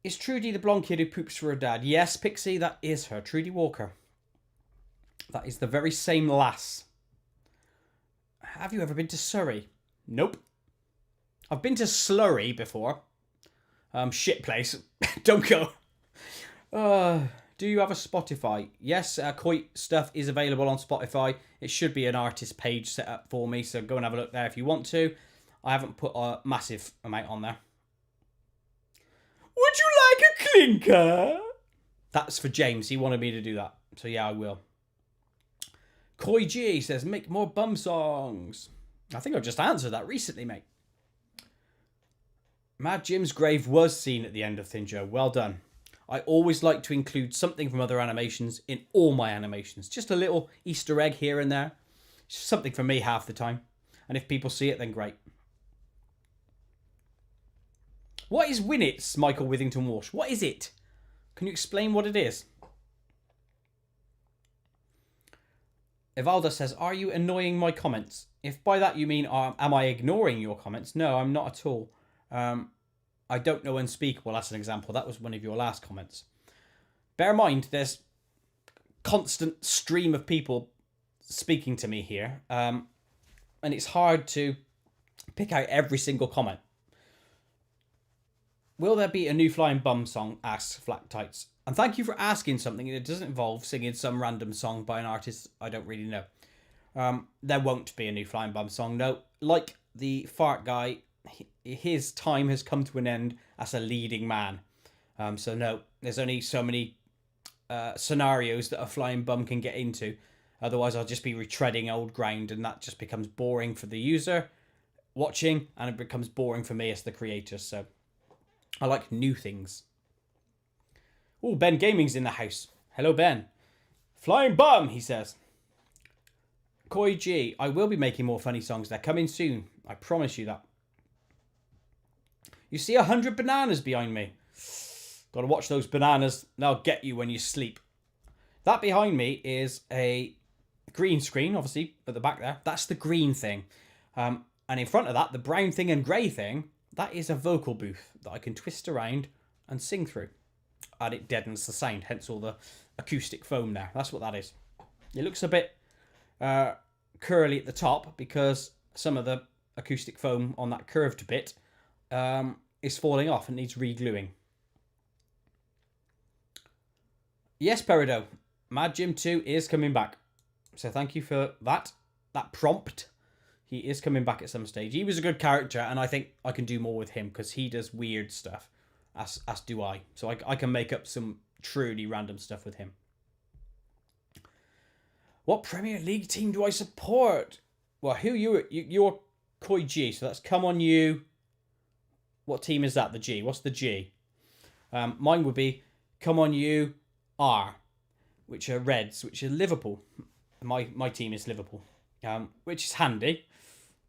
Is Trudy the blonde kid who poops for her dad? Yes, Pixie, that is her. Trudy Walker. That is the very same lass. Have you ever been to Surrey? Nope. I've been to Slurry before. Shit place. Don't go. Do you have a Spotify? Yes, Koit stuff is available on Spotify. It should be an artist page set up for me, so go and have a look there if you want to. I haven't put a massive amount on there. Would you like a clinker? That's for James. He wanted me to do that. So yeah, I will. Koi G says, make more bum songs. I think I've just answered that recently, mate. Mad Jim's grave was seen at the end of Thin Joe. Well done. I always like to include something from other animations in all my animations. Just a little Easter egg here and there. It's just something for me half the time. And if people see it, then great. What is Winnets, Michael Withington Walsh? What is it? Can you explain what it is? Evalda says, are you annoying my comments? If by that you mean, am I ignoring your comments? No, I'm not at all. I don't know Unspeakable, that's an example. That was one of your last comments. Bear in mind, there's constant stream of people speaking to me here. And it's hard to pick out every single comment. Will there be a new Flying Bum song? Asks Flat Tights. And thank you for asking something that doesn't involve singing some random song by an artist I don't really know. There won't be a new Flying Bum song. No, like the fart guy, his time has come to an end as a leading man. So no, there's only so many scenarios that a Flying Bum can get into. Otherwise, I'll just be retreading old ground, and that just becomes boring for the user watching, and it becomes boring for me as the creator. So I like new things. Oh, Ben Gaming's in the house. Hello, Ben. Flying Bum, he says. Koi G, I will be making more funny songs. They're coming soon. I promise you that. You see 100 bananas behind me. Got to watch those bananas. They'll get you when you sleep. That behind me is a green screen, obviously, at the back there. That's the green thing. And in front of that, the brown thing and grey thing, that is a vocal booth that I can twist around and sing through. And it deadens the sound, hence all the acoustic foam there. That's what that is. It looks a bit curly at the top because some of the acoustic foam on that curved bit is falling off and needs re-gluing. Yes, Peridot. Mad Jim 2 is coming back. So thank you for that prompt. He is coming back at some stage. He was a good character, and I think I can do more with him because he does weird stuff, as do I. So I can make up some truly random stuff with him. What Premier League team do I support? Well, you're Koi G, so that's Come On You. What team is that? The G. What's the G? Mine would be Come On You R. which are Reds, which are Liverpool. My team is Liverpool, which is handy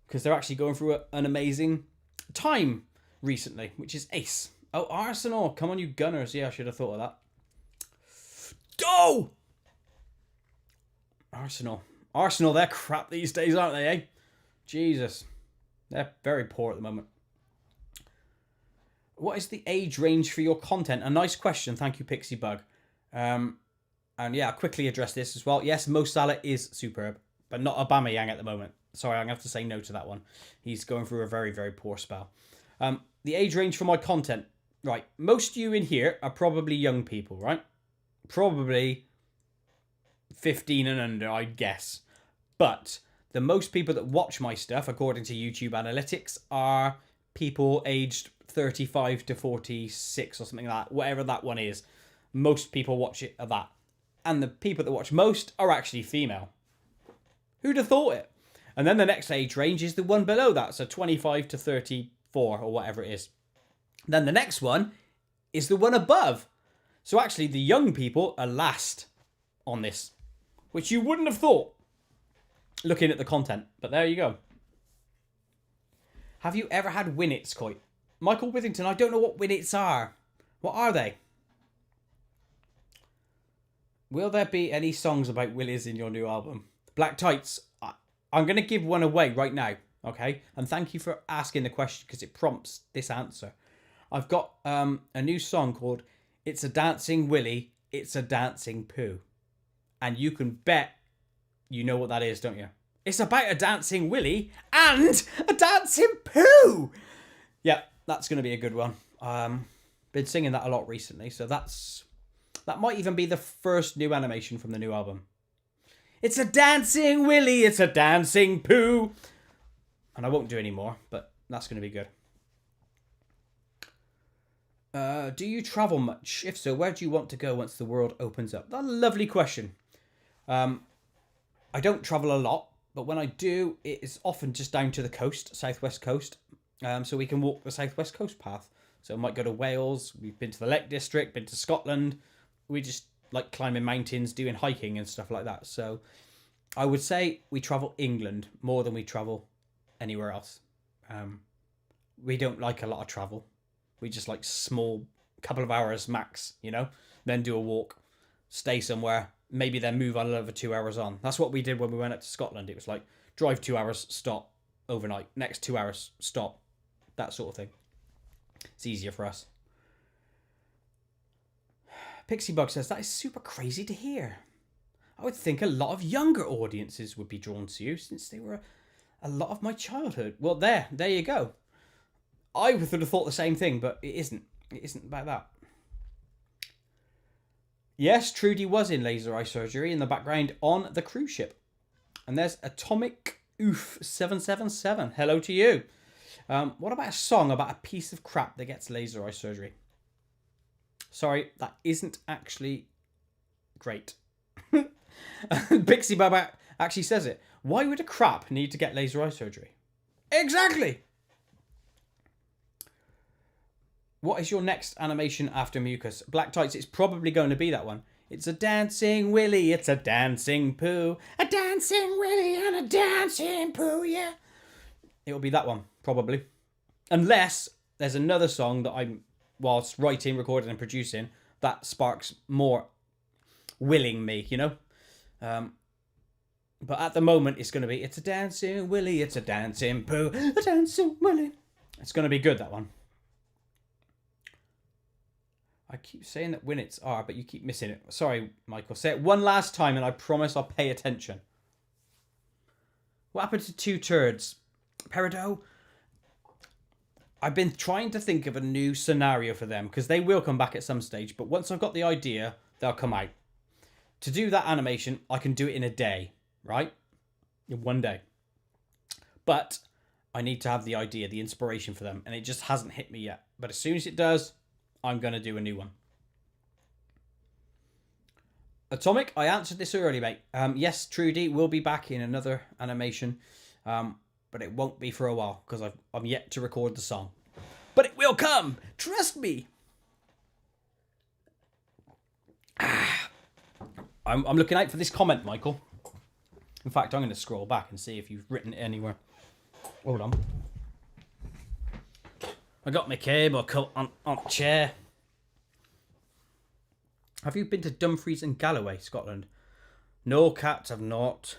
because they're actually going through an amazing time recently, which is ace. Oh, Arsenal, come on, you Gunners. Yeah, I should have thought of that. Go! Arsenal, they're crap these days, aren't they, eh? Jesus. They're very poor at the moment. What is the age range for your content? A nice question. Thank you, Pixie Bug. And yeah, I'll quickly address this as well. Yes, Mo Salah is superb, but not Aubameyang at the moment. Sorry, I'm going to have to say no to that one. He's going through a very, very poor spell. The age range for my content. Right, most of you in here are probably young people, right? Probably 15 and under, I'd guess. But the most people that watch my stuff, according to YouTube analytics, are people aged 35 to 46 or something like that. Whatever that one is. Most people watch it of that. And the people that watch most are actually female. Who'd have thought it? And then the next age range is the one below that. So 25 to 34 or whatever it is. Then the next one is the one above. So actually the young people are last on this. Which you wouldn't have thought looking at the content. But there you go. Have you ever had Winnets, Koit? Michael Withington, I don't know what Winnets are. What are they? Will there be any songs about Willies in your new album? Black Tights. I'm going to give one away right now. Okay? And thank you for asking the question because it prompts this answer. I've got a new song called It's a Dancing Willy, It's a Dancing Poo. And you can bet you know what that is, don't you? It's about a dancing willy and a dancing poo. Yeah, that's going to be a good one. Been singing that a lot recently, so that might even be the first new animation from the new album. It's a dancing willy, it's a dancing poo. And I won't do any more, but that's going to be good. Do you travel much? If so, where do you want to go once the world opens up? That's a lovely question. I don't travel a lot, but when I do, it is often just down to the coast, southwest coast. So we can walk the southwest coast path. So I might go to Wales. We've been to the Lake District, been to Scotland. We just like climbing mountains, doing hiking and stuff like that. So I would say we travel England more than we travel anywhere else. We don't like a lot of travel. We just like small couple of hours max, you know, then do a walk, stay somewhere, maybe then move on another 2 hours on. That's what we did when we went up to Scotland. It was like drive 2 hours, stop overnight, next 2 hours, stop, that sort of thing. It's easier for us. Pixie Bug says, that is super crazy to hear. I would think a lot of younger audiences would be drawn to you since they were a lot of my childhood. Well, there you go. I would have thought the same thing, but it isn't. It isn't about that. Yes, Trudy was in laser eye surgery in the background on the cruise ship. And there's Atomic Oof 777. Hello to you. What about a song about a piece of crap that gets laser eye surgery? Sorry, that isn't actually great. Pixie Baba actually says it. Why would a crap need to get laser eye surgery? Exactly. What is your next animation after Mucus? Black Tights, it's probably going to be that one. It's a dancing willy, it's a dancing poo. A dancing willy and a dancing poo, yeah. It'll be that one, probably. Unless there's another song that I'm, whilst writing, recording and producing, that sparks more willing me, you know? But at the moment, it's going to be, it's a dancing willy, it's a dancing poo. A dancing willy. It's going to be good, that one. I keep saying that Winnets are, but you keep missing it. Sorry, Michael. Say it one last time and I promise I'll pay attention. What happened to Two Turds? Peridot? I've been trying to think of a new scenario for them because they will come back at some stage. But once I've got the idea, they'll come out. To do that animation, I can do it in a day, right? In one day. But I need to have the idea, the inspiration for them. And it just hasn't hit me yet. But as soon as it does, I'm going to do a new one. Atomic, I answered this early, mate. Yes, Trudy will be back in another animation. But it won't be for a while because I'm yet to record the song. But it will come. I I'm looking out for this comment, Michael. In fact, I'm going to scroll back and see if you've written it anywhere. Hold on. I got my cable cut on a chair. Have you been to Dumfries and Galloway, Scotland? No, cats have not.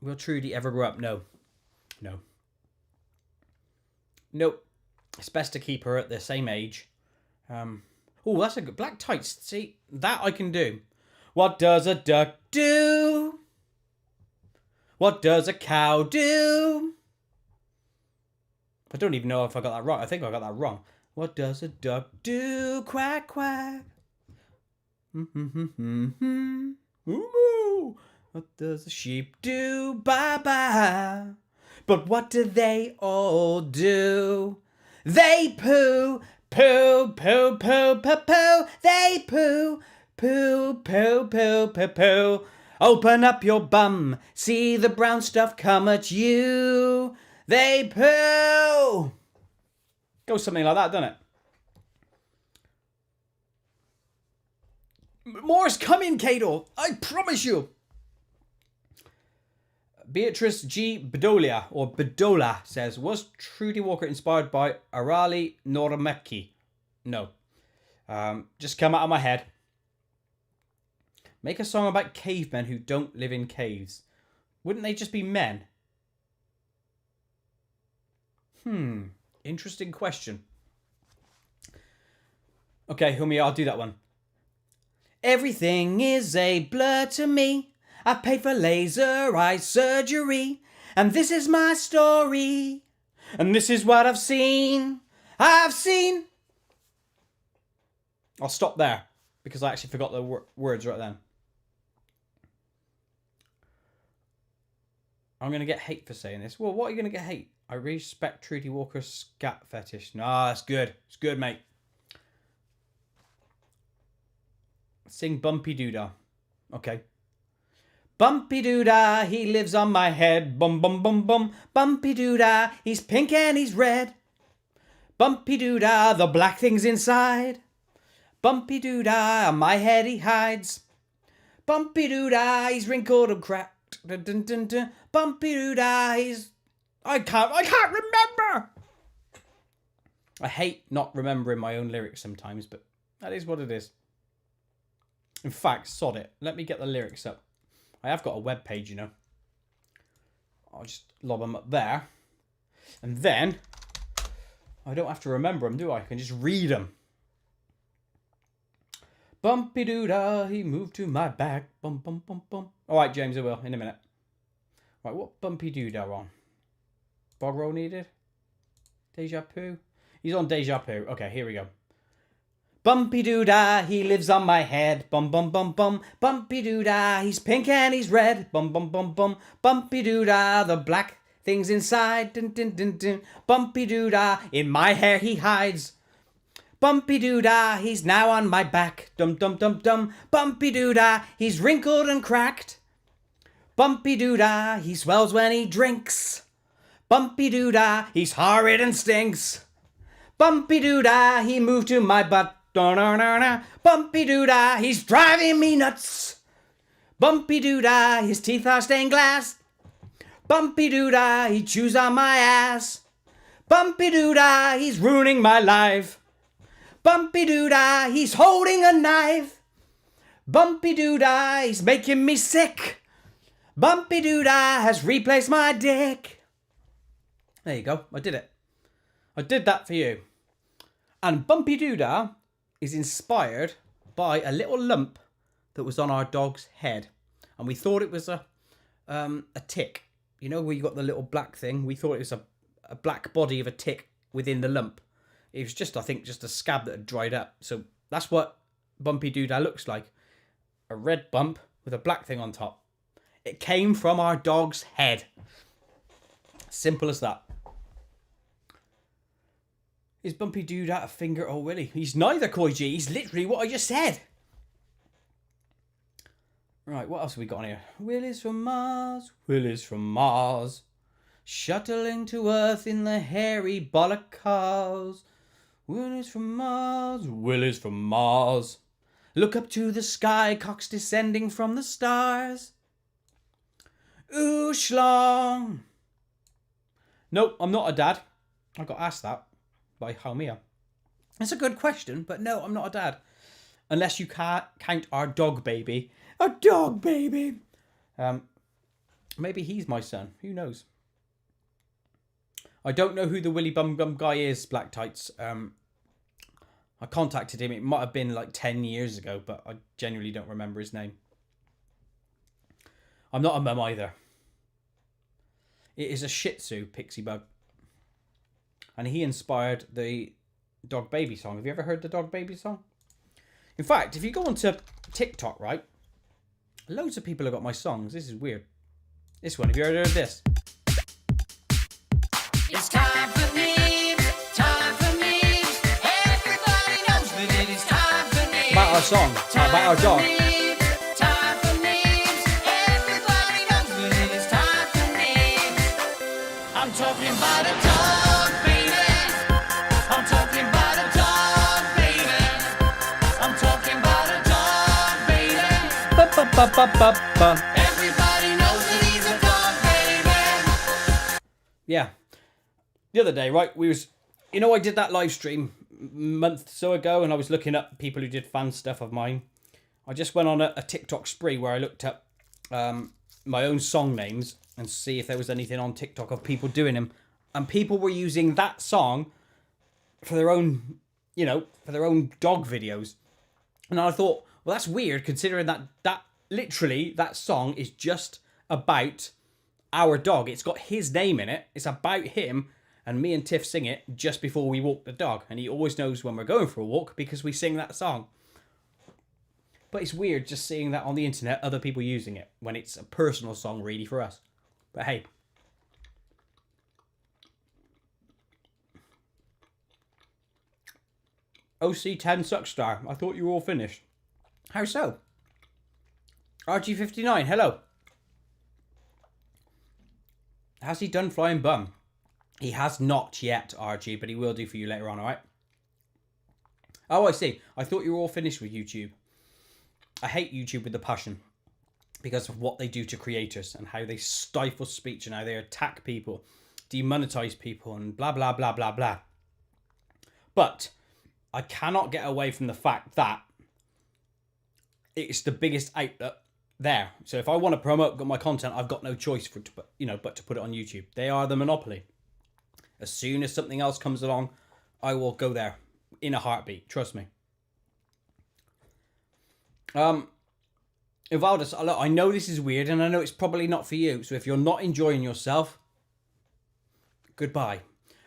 Will Trudy ever grow up? No. No. Nope. It's best to keep her at the same age. Oh, that's a good... Black tights. See, that I can do. What does a duck do? What does a cow do? I don't even know if I got that right. I think I got that wrong. What does a duck do? Quack, quack. Moo. What does a sheep do? Bye, bye. But what do they all do? They poo, poo, poo, poo, poo, poo. They poo, poo, poo, poo, poo, poo. Open up your bum, see the brown stuff come at you. They poo. Goes something like that, doesn't it? More is coming, Cato. I promise you. Beatrice G. Bedola says, was Trudy Walker inspired by Arali Norameki? No. Just come out of my head. Make a song about cavemen who don't live in caves. Wouldn't they just be men? Interesting question. Okay, Humi, I'll do that one. Everything is a blur to me. I paid for laser eye surgery. And this is my story. And this is what I've seen. I've seen. I'll stop there because I actually forgot the words right then. I'm going to get hate for saying this. Well, what are you going to get hate? I respect Trudy Walker's scat fetish. No, that's good. It's good, mate. Sing Bumpy Doodah. Okay. Bumpy Doodah, he lives on my head. Bum, bum, bum, bum. Bumpy Doodah, he's pink and he's red. Bumpy Doodah, the black thing's inside. Bumpy Doodah, on my head he hides. Bumpy Doodah, he's wrinkled and cracked. Dun, dun, dun, dun. Bumpy Doodah, he's... I can't remember! I hate not remembering my own lyrics sometimes, but that is what it is. In fact, sod it. Let me get the lyrics up. I have got a web page, you know. I'll just lob them up there. And then, I don't have to remember them, do I? I can just read them. Bumpy Doodah, he moved to my back. Bum, bum, bum, bum. All right, James, I will, in a minute. Right, what Bumpy Doodah on? Bog roll needed? Deja Poo? He's on Deja Poo. Okay, here we go. Bumpy Doodah, he lives on my head. Bum, bum, bum, bum. Bumpy Doodah, he's pink and he's red. Bum, bum, bum, bum. Bumpy Doodah, the black thing's inside. Dun, dun, dun, dun. Bumpy Doodah, in my hair he hides. Bumpy Doodah, he's now on my back. Dum, dum, dum, dum. Bumpy Doodah, he's wrinkled and cracked. Bumpy Doodah, he swells when he drinks. Bumpy Doodah, he's horrid and stinks. Bumpy Doodah, he moved to my butt. Bumpy Doodah, he's driving me nuts. Bumpy Doodah, his teeth are stained glass. Bumpy Doodah, he chews on my ass. Bumpy Doodah, he's ruining my life. Bumpy Doodah, he's holding a knife. Bumpy Doodah, he's making me sick. Bumpy Doodah has replaced my dick. There you go, I did it. I did that for you. And Bumpy Doodah is inspired by a little lump that was on our dog's head. And we thought it was a tick. You know, where you got the little black thing? We thought it was a black body of a tick within the lump. It was just, I think, just a scab that had dried up. So that's what Bumpy Doodah looks like. A red bump with a black thing on top. It came from our dog's head. Simple as that. Is Bumpy Doodah a finger or Willy? He's neither, Koit. He's literally what I just said. Right, what else have we got on here? Willy's from Mars. Willy's from Mars. Shuttling to Earth in the hairy bollock cars. Willy's from Mars, Willy's from Mars. Look up to the sky, cocks descending from the stars. Ooh, schlong. Nope, I'm not a dad. I got asked that by Halmia. It's a good question, but no, I'm not a dad. Unless you can't count our dog baby. A dog baby! Maybe he's my son. Who knows? I don't know who the Willy Bum Gum guy is, Black Tights. I contacted him. It might have been like 10 years ago, but I genuinely don't remember his name. I'm not a mum either. It is a Shih Tzu, Pixie Bug. And he inspired the Dog Baby song. Have you ever heard the Dog Baby song? In fact, if you go onto TikTok, right? Loads of people have got my songs. This is weird. This one, have you ever heard of this? It's time for memes, time for memes. Everybody knows that it is time for memes. About our song, about our dog. Time for memes. Everybody knows that it is time for memes. I'm talking about a dog, baby. I'm talking about a dog, baby. I'm talking about a dog, baby. Ba-ba-ba-ba-ba-ba. Everybody knows that he's a dog, baby. Yeah. The other day, right, I did that live stream a month or so ago, and I was looking up people who did fan stuff of mine. I just went on a TikTok spree where I looked up my own song names and see if there was anything on TikTok of people doing them. And people were using that song for their own, for their own dog videos. And I thought, well, that's weird considering that literally that song is just about our dog. It's got his name in it. It's about him. And me and Tiff sing it just before we walk the dog. And he always knows when we're going for a walk because we sing that song. But it's weird just seeing that on the internet, other people using it, when it's a personal song really for us. But hey. OC10 Suckstar. I thought you were all finished. How so? RG59, hello. Has he done Flying Bum? He has not yet, RG, but he will do for you later on, alright? Oh, I see. I thought you were all finished with YouTube. I hate YouTube with a passion because of what they do to creators and how they stifle speech and how they attack people, demonetize people and blah, blah, blah, blah, blah. But I cannot get away from the fact that it's the biggest outlet there. So if I want to promote my content, I've got no choice but to put it on YouTube. They are the monopoly. As soon as something else comes along, I will go there in a heartbeat. Trust me. Ivaldis, look, I know this is weird and I know it's probably not for you. So if you're not enjoying yourself, goodbye.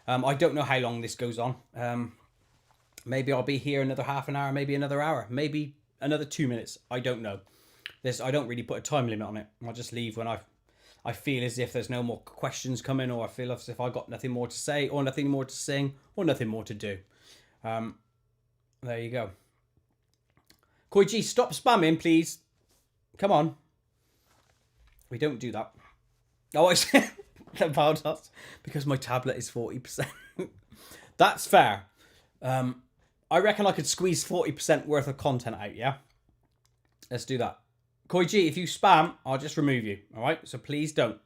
I don't know how long this goes on. Maybe I'll be here another half an hour, maybe another hour, maybe another 2 minutes. I don't know. I don't really put a time limit on it. I'll just leave when I feel as if there's no more questions coming, or I feel as if I got nothing more to say, or nothing more to sing, or nothing more to do. There you go. Koit, stop spamming, please. Come on. We don't do that. Oh, I said about us because my tablet is 40%. That's fair. I reckon I could squeeze 40% worth of content out, yeah? Let's do that. Koit, if you spam, I'll just remove you, all right? So please don't.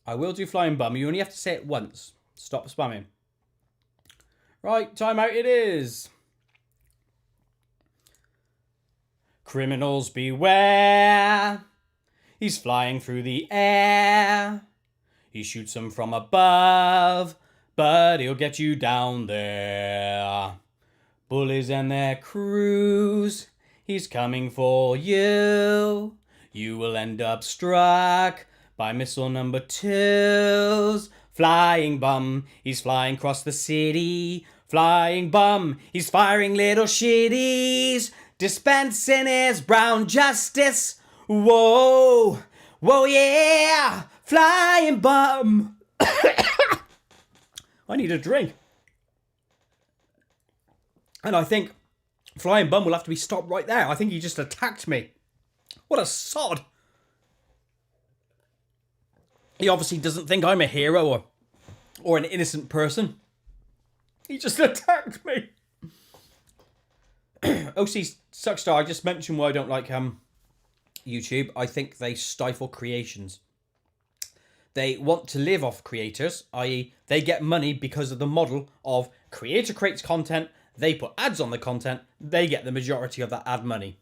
I will do Flying Bum. You only have to say it once. Stop spamming. Right, time out it is. Criminals beware. He's flying through the air. He shoots them from above, but he'll get you down there. Bullies and their crews. He's coming for you. You will end up struck by missile number 2's. Flying Bum, he's flying across the city. Flying Bum, he's firing little shitties. Dispensing his brown justice. Whoa, whoa yeah. Flying Bum. I need a drink. And I think Flying Bum will have to be stopped right there. I think he just attacked me. What a sod. He obviously doesn't think I'm a hero or an innocent person. He just attacked me. OC Suckstar, I just mentioned why I don't like YouTube. I think they stifle creations. They want to live off creators, i.e. they get money because of the model of creator creates content, they put ads on the content, they get the majority of that ad money.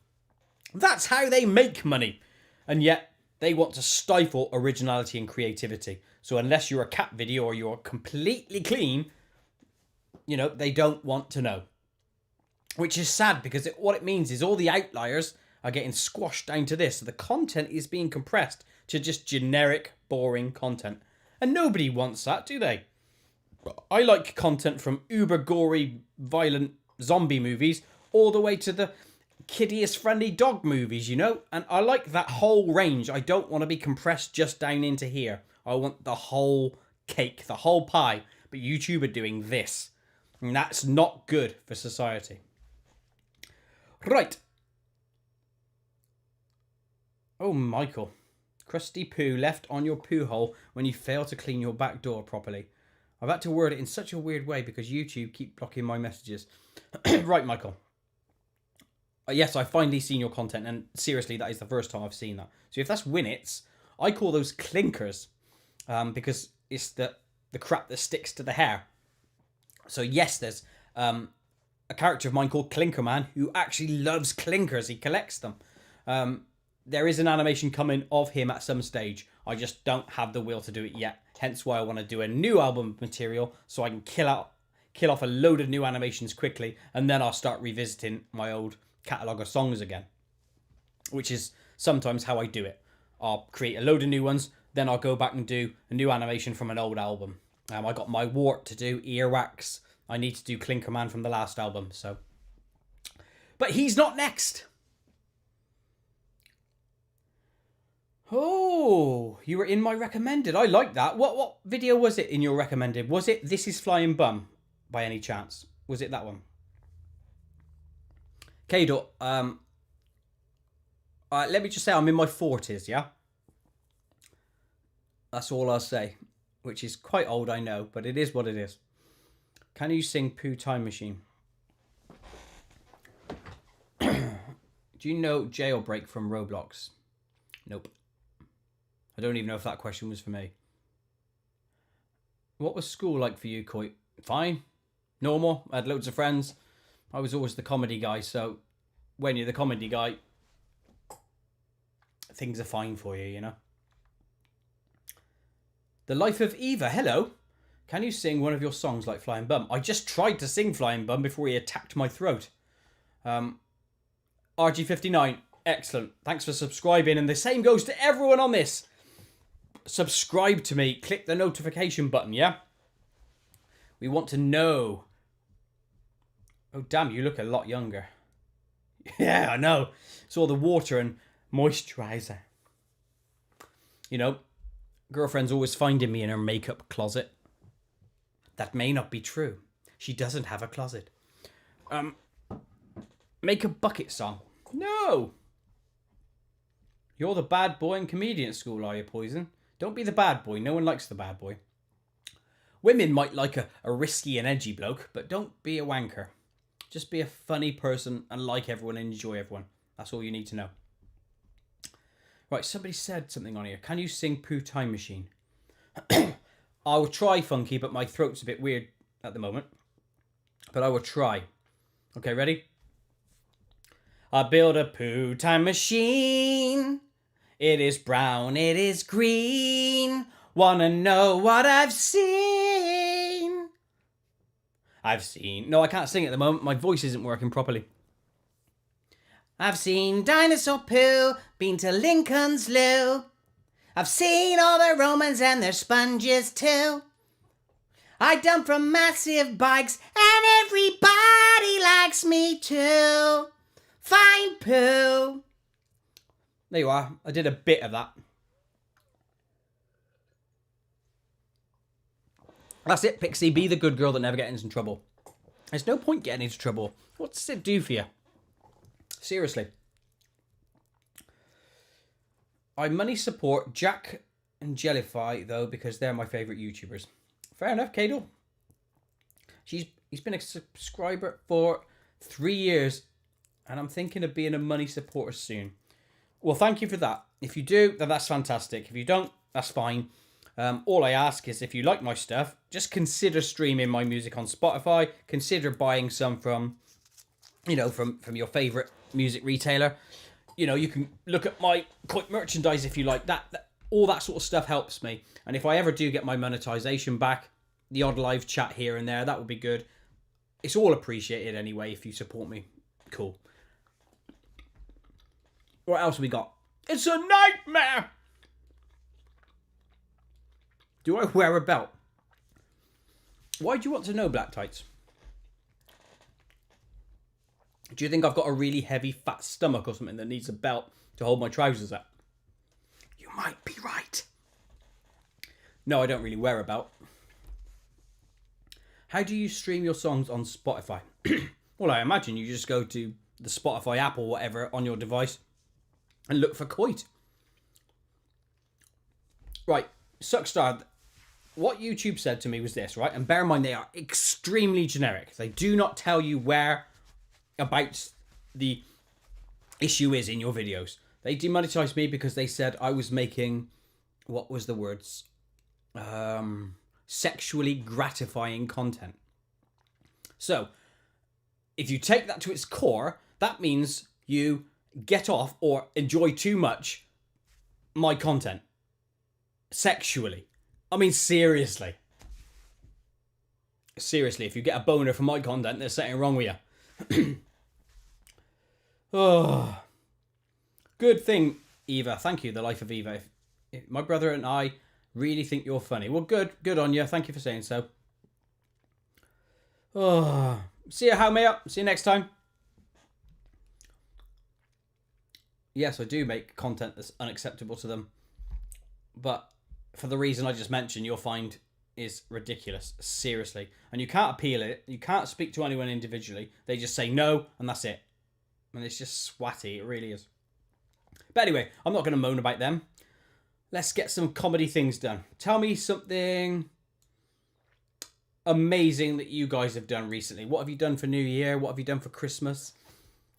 That's how they make money. And yet they want to stifle originality and creativity. So unless you're a cat video or you're completely clean, you know, they don't want to know. Which is sad because what it means is all the outliers are getting squashed down to this. So the content is being compressed to just generic, boring content. And nobody wants that, do they? I like content from uber gory, violent zombie movies all the way to the kiddiest friendly dog movies, you know? And I like that whole range. I don't want to be compressed just down into here. I want the whole cake, the whole pie. But YouTube are doing this. And that's not good for society. Right. Oh, Michael. Crusty poo left on your poo hole when you fail to clean your back door properly. I've had to word it in such a weird way because YouTube keep blocking my messages. Right, Michael. Yes, I've finally seen your content, and seriously, that is the first time I've seen that. So if that's Winnets, I call those clinkers because it's the crap that sticks to the hair. So yes, there's a character of mine called Clinkerman who actually loves clinkers. He collects them. There is an animation coming of him at some stage. I just don't have the will to do it yet. Hence why I want to do a new album material so I can kill off a load of new animations quickly, and then I'll start revisiting my old catalogue of songs again. Which is sometimes how I do it. I'll create a load of new ones, then I'll go back and do a new animation from an old album. I got my wart to do, earwax. I need to do Clinkerman from the last album, so. But he's not next. Oh, you were in my recommended. I like that. What video was it in your recommended? Was it This Is Flying Bum, by any chance? Was it that one? Kado, let me just say I'm in my 40s, yeah? That's all I'll say. Which is quite old, I know, but it is what it is. Can you sing Poo Time Machine? Do you know Jailbreak from Roblox? Nope. I don't even know if that question was for me. What was school like for you, Koit? Fine. Normal. I had loads of friends. I was always the comedy guy, so when you're the comedy guy, things are fine for you, you know? The Life of Eva. Hello. Can you sing one of your songs like Flying Bum? I just tried to sing Flying Bum before he attacked my throat. RG59. Excellent. Thanks for subscribing. And the same goes to everyone on this. Subscribe to me. Click the notification button, yeah? We want to know. Oh, damn, you look a lot younger. Yeah, I know. It's all the water and moisturizer. You know, girlfriend's always finding me in her makeup closet. That may not be true. She doesn't have a closet. Make a bucket song. No. You're the bad boy in comedian school, are you, Poison? Don't be the bad boy. No one likes the bad boy. Women might like a risky and edgy bloke, but don't be a wanker. Just be a funny person and like everyone and enjoy everyone. That's all you need to know. Right, somebody said something on here. Can you sing Poo Time Machine? I will try, Funky, but my throat's a bit weird at the moment. But I will try. Okay, ready? I build a poo time machine. It is brown, it is green. Wanna know what I've seen? No, I can't sing at the moment. My voice isn't working properly. I've seen dinosaur poo, been to Lincoln's Loo. I've seen all the Romans and their sponges too. I dump from massive bikes and everybody likes me too. Fine poo. There you are. I did a bit of that. That's it, Pixie. Be the good girl that never gets into trouble. There's no point getting into trouble. What does it do for you? Seriously. I money support Jack and Jellify, though, because they're my favourite YouTubers. Fair enough, Cadle. He's been a subscriber for 3 years, and I'm thinking of being a money supporter soon. Well, thank you for that. If you do, then that's fantastic. If you don't, that's fine. All I ask is if you like my stuff, just consider streaming my music on Spotify. Consider buying some from your favorite music retailer. You can look at my Koit merchandise if you like that. All that sort of stuff helps me. And if I ever do get my monetization back, the odd live chat here and there, that would be good. It's all appreciated anyway if you support me. Cool. What else we got? It's a nightmare! Do I wear a belt? Why do you want to know, Black Tights? Do you think I've got a really heavy, fat stomach or something that needs a belt to hold my trousers up? You might be right. No, I don't really wear a belt. How do you stream your songs on Spotify? Well, I imagine you just go to the Spotify app or whatever on your device and look for Koit. Right, Suckstar. What YouTube said to me was this, right? And bear in mind, they are extremely generic. They do not tell you where about the issue is in your videos. They demonetized me because they said I was making, what was the words? Sexually gratifying content. So, if you take that to its core, that means you get off or enjoy too much my content. Sexually. I mean, seriously. Seriously, if you get a boner from my content, there's something wrong with you. Oh. Good thing, Eva. Thank you, the life of Eva. If my brother and I really think you're funny. Well, good on you. Thank you for saying so. Oh. See you, how may up. See you next time. Yes, I do make content that's unacceptable to them. But for the reason I just mentioned, you'll find is ridiculous. Seriously. And you can't appeal it. You can't speak to anyone individually. They just say no, and that's it. And it's just swatty. It really is. But anyway, I'm not going to moan about them. Let's get some comedy things done. Tell me something amazing that you guys have done recently. What have you done for New Year? What have you done for Christmas?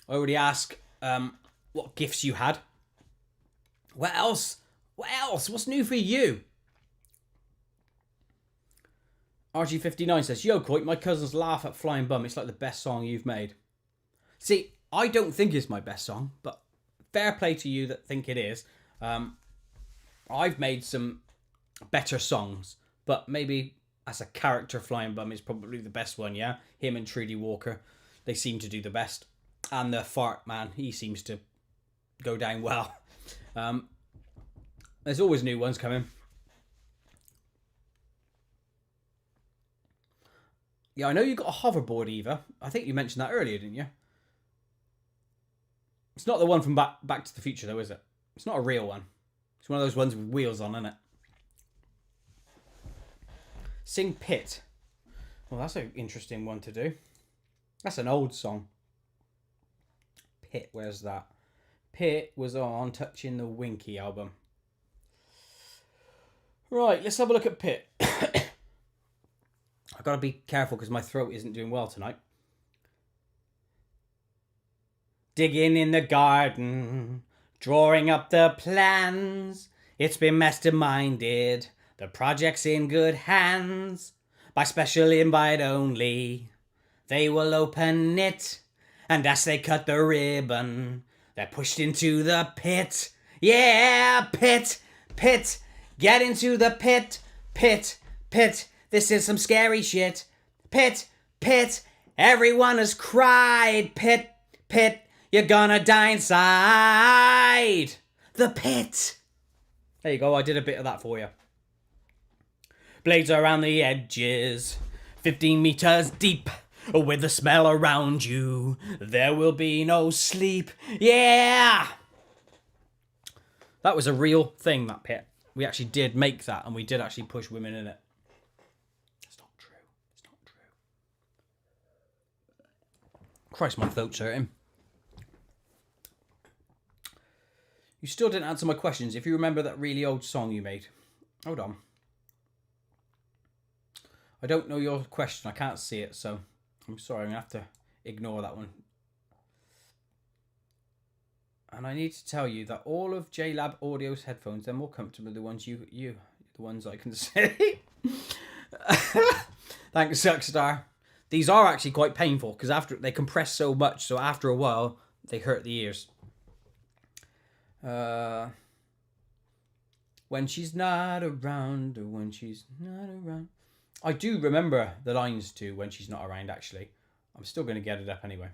I already asked what gifts you had. What else? What else? What's new for you? RG59 says, Yo, Koit, my cousins laugh at Flying Bum. It's like the best song you've made. See, I don't think it's my best song, but fair play to you that think it is. I've made some better songs, but maybe as a character, Flying Bum is probably the best one, yeah? Him and Trudy Walker, they seem to do the best. And the fart man, he seems to go down well. There's always new ones coming. Yeah, I know you got a hoverboard, Eva. I think you mentioned that earlier, didn't you? It's not the one from Back to the Future, though, is it? It's not a real one. It's one of those ones with wheels on, isn't it? Sing Pit. Well, that's an interesting one to do. That's an old song. Pit, where's that? Pit was on Touching the Winky album. Right, let's have a look at Pit. I've got to be careful because my throat isn't doing well tonight. Digging in the garden, drawing up the plans. It's been masterminded. The project's in good hands. By special invite only, they will open it. And as they cut the ribbon, they're pushed into the pit. Yeah, pit, pit. Get into the pit, pit, pit. This is some scary shit. Pit, pit. Everyone has cried. Pit, pit. You're gonna die inside the pit. There you go. I did a bit of that for you. Blades around the edges, 15 meters deep. With the smell around you, there will be no sleep. Yeah! That was a real thing, that pit. We actually did make that, and we did actually push women in it. It's not true. It's not true. Christ, my throat's hurting. You still didn't answer my questions. If you remember that really old song you made. Hold on. I don't know your question. I can't see it, so... I'm sorry, I'm going to have to ignore that one. And I need to tell you that all of JLab Audio's headphones, they're more comfortable than the ones the ones I can say. Thanks, Suckstar. These are actually quite painful because after they compress so much, so after a while they hurt the ears. When she's not around, or when she's not around. I do remember the lines to When She's Not Around, actually. I'm still going to get it up anyway.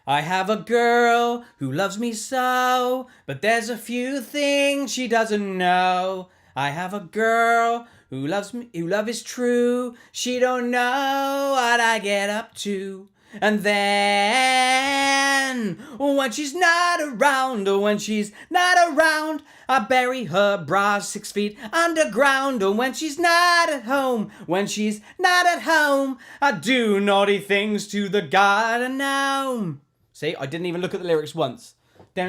I have a girl who loves me so, but there's a few things she doesn't know. I have a girl who loves me, who love is true. She don't know what I get up to. And then, when she's not around, or when she's not around, I bury her bras 6 feet underground. Or when she's not at home, when she's not at home, I do naughty things to the garden gnome. See, I didn't even look at the lyrics once. I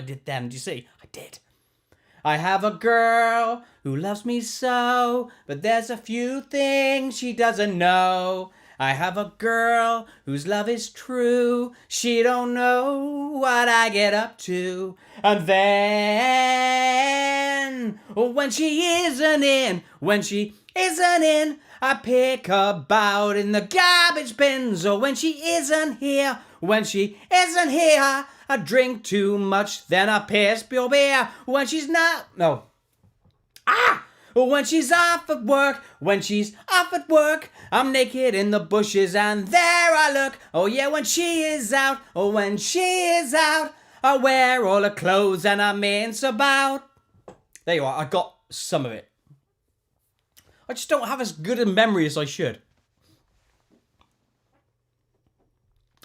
did then, do you see? I did. I have a girl who loves me so, but there's a few things she doesn't know. I have a girl whose love is true. She don't know what I get up to. And then, when she isn't in, I pick her about in the garbage bins. Or when she isn't here, I drink too much, then I piss pure beer. When she's not, no. When she's off at work, I'm naked in the bushes and there I look. Oh yeah, when she is out, I wear all her clothes and I mince about. There you are, I got some of it. I just don't have as good a memory as I should.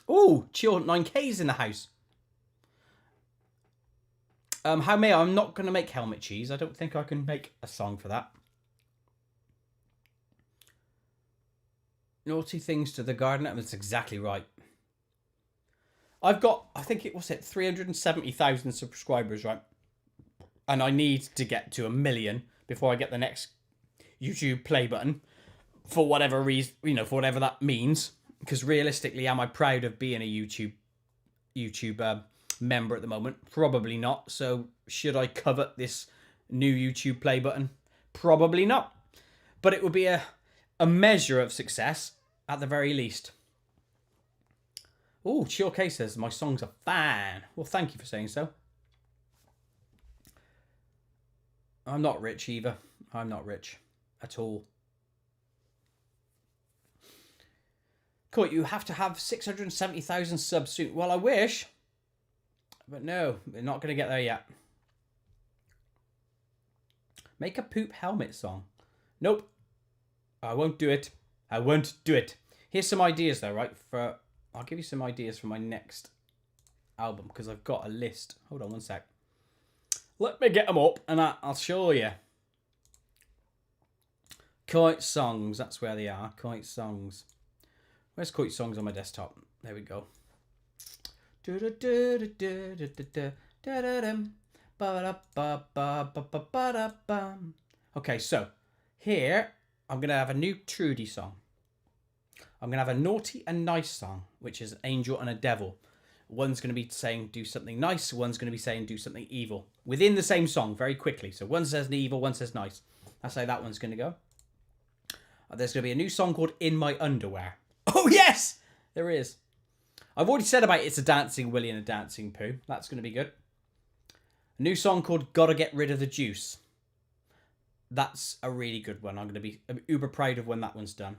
Ooh, Chill 9K's in the house. How may I'm not going to make helmet cheese. I don't think I can make a song for that. Naughty things to the garden. That's exactly right. I've got, I think it was 370,000 subscribers, right? And I need to get to 1 million before I get the next YouTube play button. For whatever reason, for whatever that means. Because realistically, am I proud of being a YouTube member at the moment? Probably not. So should I covet this new YouTube play button? Probably not. But it would be a measure of success at the very least. Oh, Chill K says my songs are fine. Well, thank you for saying so. I'm not rich either. I'm not rich at all. Koit, you have to have 670,000 subs soon. Well, I wish. But no, we're not going to get there yet. Make a poop helmet song. Nope. I won't do it. I won't do it. Here's some ideas though, right? I'll give you some ideas for my next album because I've got a list. Hold on one sec. Let me get them up and I'll show you. Koit songs. That's where they are. Koit songs. Where's Koit songs on my desktop? There we go. Okay, so here I'm going to have a new Trudy song. I'm going to have a naughty and nice song, which is an angel and a devil. One's going to be saying do something nice, one's going to be saying do something evil. Within the same song, very quickly. So one says evil, one says nice. That's how that one's going to go. There's going to be a new song called In My Underwear. Oh, yes! There is. I've already said about It's a Dancing Willie and a Dancing Pooh. That's going to be good. A new song called Gotta Get Rid of the Juice. That's a really good one. I'm going to be uber proud of when that one's done.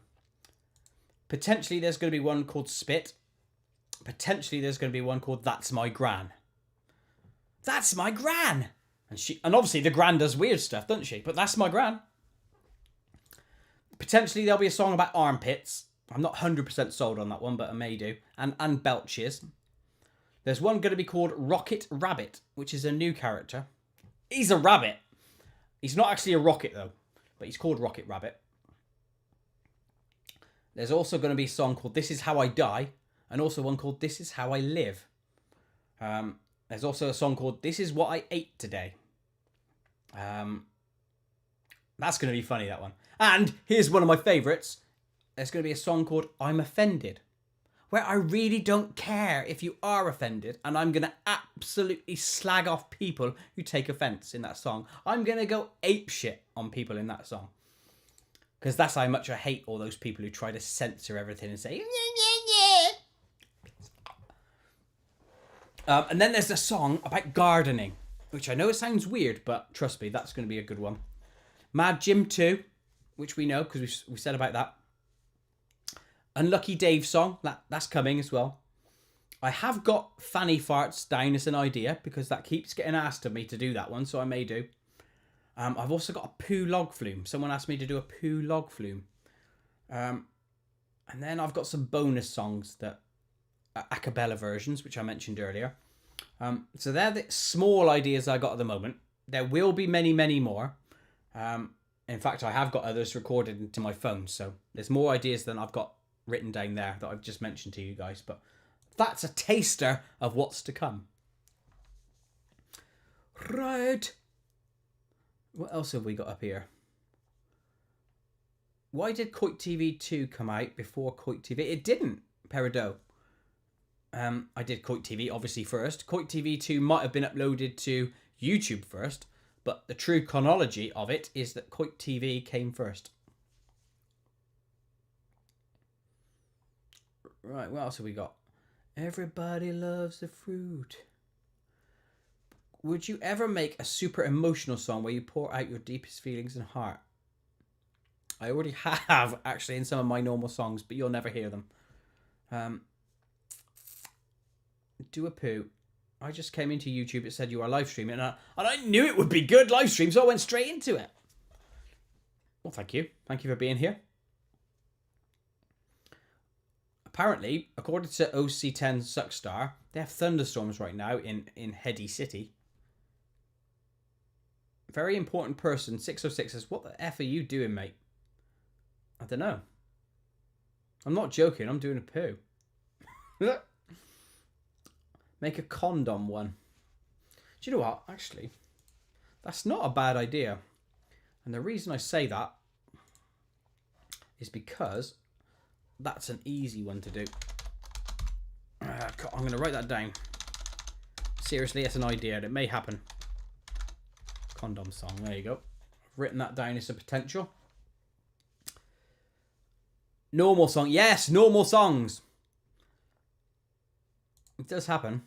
Potentially there's going to be one called Spit. Potentially there's going to be one called That's My Gran. That's my gran! And obviously the gran does weird stuff, doesn't she? But that's my gran. Potentially there'll be a song about armpits. I'm not 100% sold on that one, but I may do. And belches. There's one going to be called Rocket Rabbit, which is a new character. He's a rabbit. He's not actually a rocket, though. But he's called Rocket Rabbit. There's also going to be a song called This Is How I Die. And also one called This Is How I Live. There's also a song called This Is What I Ate Today. That's going to be funny, that one. And here's one of my favourites. There's going to be a song called I'm Offended, where I really don't care if you are offended, and I'm going to absolutely slag off people who take offence in that song. I'm going to go apeshit on people in that song. Because that's how much I hate all those people who try to censor everything and say, yeah. And then there's a song about gardening, which I know it sounds weird, but trust me, that's going to be a good one. Mad Jim 2, which we know because we said about that. Unlucky Dave song, that's coming as well. I have got Fanny Farts down as an idea because that keeps getting asked of me to do that one, so I may do. I've also got a poo log flume. Someone asked me to do a poo log flume. And then I've got some bonus songs that are a cappella versions, which I mentioned earlier. So they're the small ideas I got at the moment. There will be many, many more. In fact, I have got others recorded into my phone, so there's more ideas than I've got written down there that I've just mentioned to you guys. But that's a taster of what's to come. Right. What else have we got up here? Why did Koit TV 2 come out before Koit TV? It didn't, Peridot. I did Koit TV obviously first. Koit TV 2 might have been uploaded to YouTube first, but the true chronology of it is that Koit TV came first. Right, what else have we got? Everybody loves the fruit. Would you ever make a super emotional song where you pour out your deepest feelings and heart? I already have, actually, in some of my normal songs, but you'll never hear them. Do a poo. I just came into YouTube, it said you are live streaming, and I knew it would be good live stream, so I went straight into it. Well, thank you. Thank you for being here. Apparently, according to OC10 Suckstar, they have thunderstorms right now in Heady City. Very important person, 606 says, what the F are you doing, mate? I don't know. I'm not joking, I'm doing a poo. Make a condom one. Do you know what? Actually, that's not a bad idea. And the reason I say that is because that's an easy one to do. I'm going to write that down. Seriously, it's an idea and it may happen. Condom song, there you go. I've written that down as a potential. Normal song, yes, normal songs. It does happen.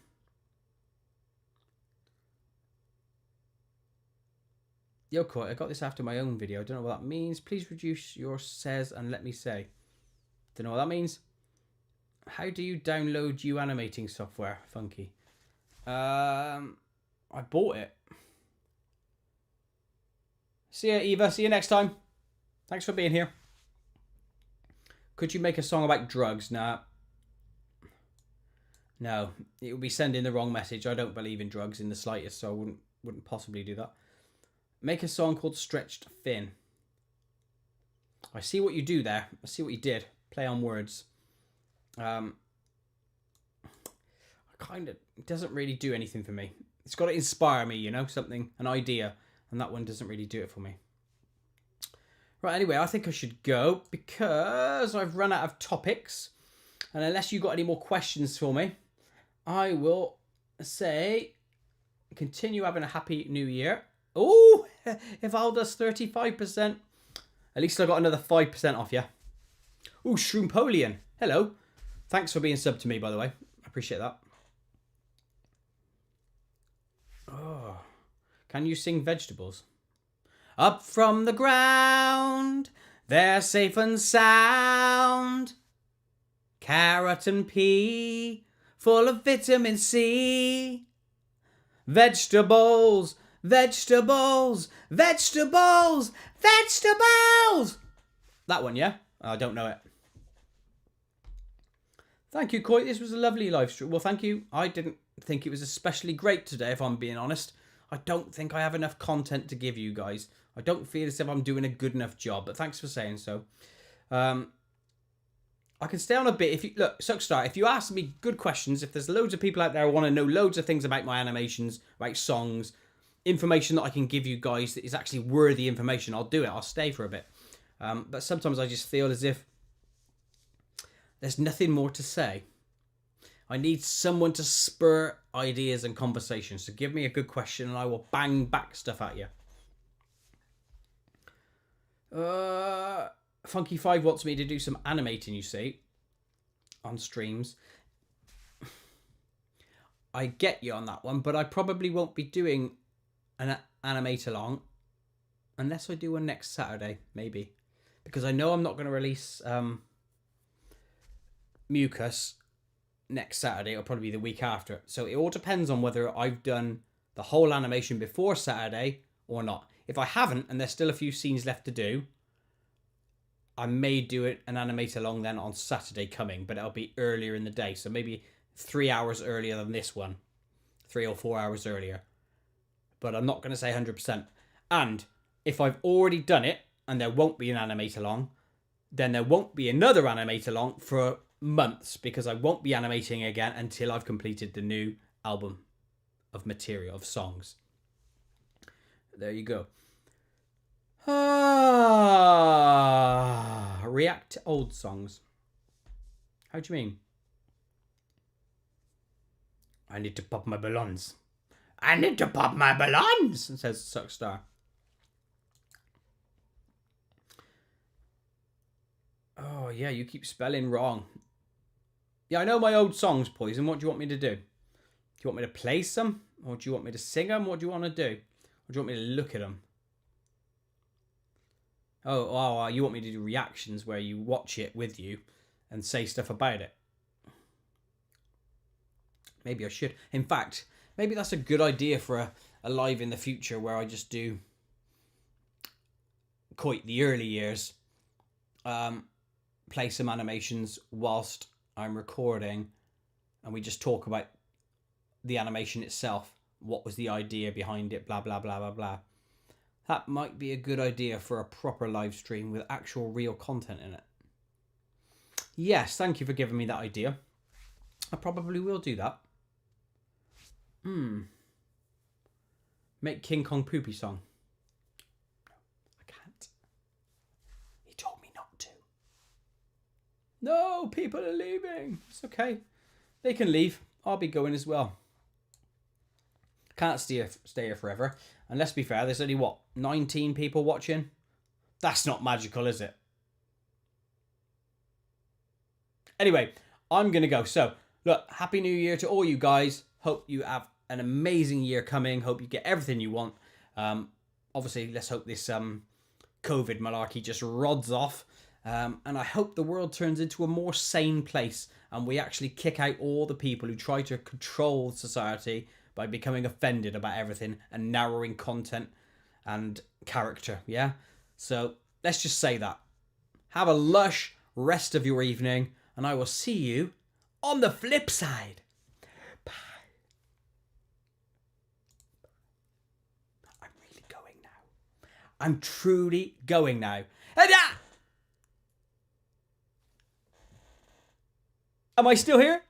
Yo, Koit, I got this after my own video. I don't know what that means. Please reduce your says and let me say. Don't know what that means. How do you download you animating software, Funky? I bought it. See ya, Eva. See you next time. Thanks for being here. Could you make a song about drugs? Nah. No. It would be sending the wrong message. I don't believe in drugs in the slightest, so I wouldn't possibly do that. Make a song called Stretched Thin. I see what you do there. I see what you did. Play on words. It doesn't really do anything for me. It's got to inspire me, you know, something, an idea. And that one doesn't really do it for me. Right, anyway, I think I should go because I've run out of topics. And unless you've got any more questions for me, I will say continue having a happy new year. Oh, if I'll does 35%. At least I got another 5% off, yeah. Oh, Shroompolian. Hello. Thanks for being subbed to me, by the way. I appreciate that. Oh. Can you sing Vegetables? Up from the ground, they're safe and sound. Carrot and pea, full of vitamin C. Vegetables, vegetables, vegetables, vegetables. That one, yeah? I don't know it. Thank you, Koit. This was a lovely live stream. Well, thank you. I didn't think it was especially great today, if I'm being honest. I don't think I have enough content to give you guys. I don't feel as if I'm doing a good enough job, but thanks for saying so. I can stay on a bit. If you look, Suckstar, if you ask me good questions, if there's loads of people out there who want to know loads of things about my animations, about songs, information that I can give you guys that is actually worthy information, I'll do it. I'll stay for a bit. But sometimes I just feel as if there's nothing more to say. I need someone to spur ideas and conversations. So give me a good question and I will bang back stuff at you. Funky 5 wants me to do some animating, you see, on streams. I get you on that one, but I probably won't be doing an animate along unless I do one next Saturday, maybe. Because I know I'm not going to release Mucus next Saturday. It'll probably be the week after. So it all depends on whether I've done the whole animation before Saturday or not. If I haven't, and there's still a few scenes left to do, I may do it an animate along then on Saturday coming, but it'll be earlier in the day. So maybe 3 hours earlier than this one. 3 or 4 hours earlier. But I'm not going to say 100%. And if I've already done it, and there won't be an animate along, then there won't be another animate along for months, because I won't be animating again until I've completed the new album of material, of songs. There you go. React to old songs. How do you mean? I need to pop my balloons. I need to pop my balloons, says Suckstar. Oh, yeah, you keep spelling wrong. Yeah, I know my old songs, Poison. What do you want me to do? Do you want me to play some? Or do you want me to sing them? What do you want to do? Or do you want me to look at them? Oh, you want me to do reactions where you watch it with you and say stuff about it? Maybe I should. In fact, maybe that's a good idea for a live in the future where I just do Koit, the early years. Play some animations whilst I'm recording and we just talk about the animation itself. What was the idea behind it? Blah, blah, blah, blah, blah. That might be a good idea for a proper live stream with actual real content in it. Yes, thank you for giving me that idea. I probably will do that. Make King Kong Poopy song. I can't. He told me not to. No, people are leaving. It's okay. They can leave. I'll be going as well. Can't stay here forever. And let's be fair, there's only, 19 people watching? That's not magical, is it? Anyway, I'm going to go. So, look, Happy New Year to all you guys. Hope you have an amazing year coming. Hope you get everything you want. Obviously, let's hope this COVID malarkey just rods off. And I hope the world turns into a more sane place and we actually kick out all the people who try to control society by becoming offended about everything and narrowing content and character, yeah? So, let's just say that. Have a lush rest of your evening, and I will see you on the flip side. Bye. I'm really going now. I'm truly going now. Am I still here?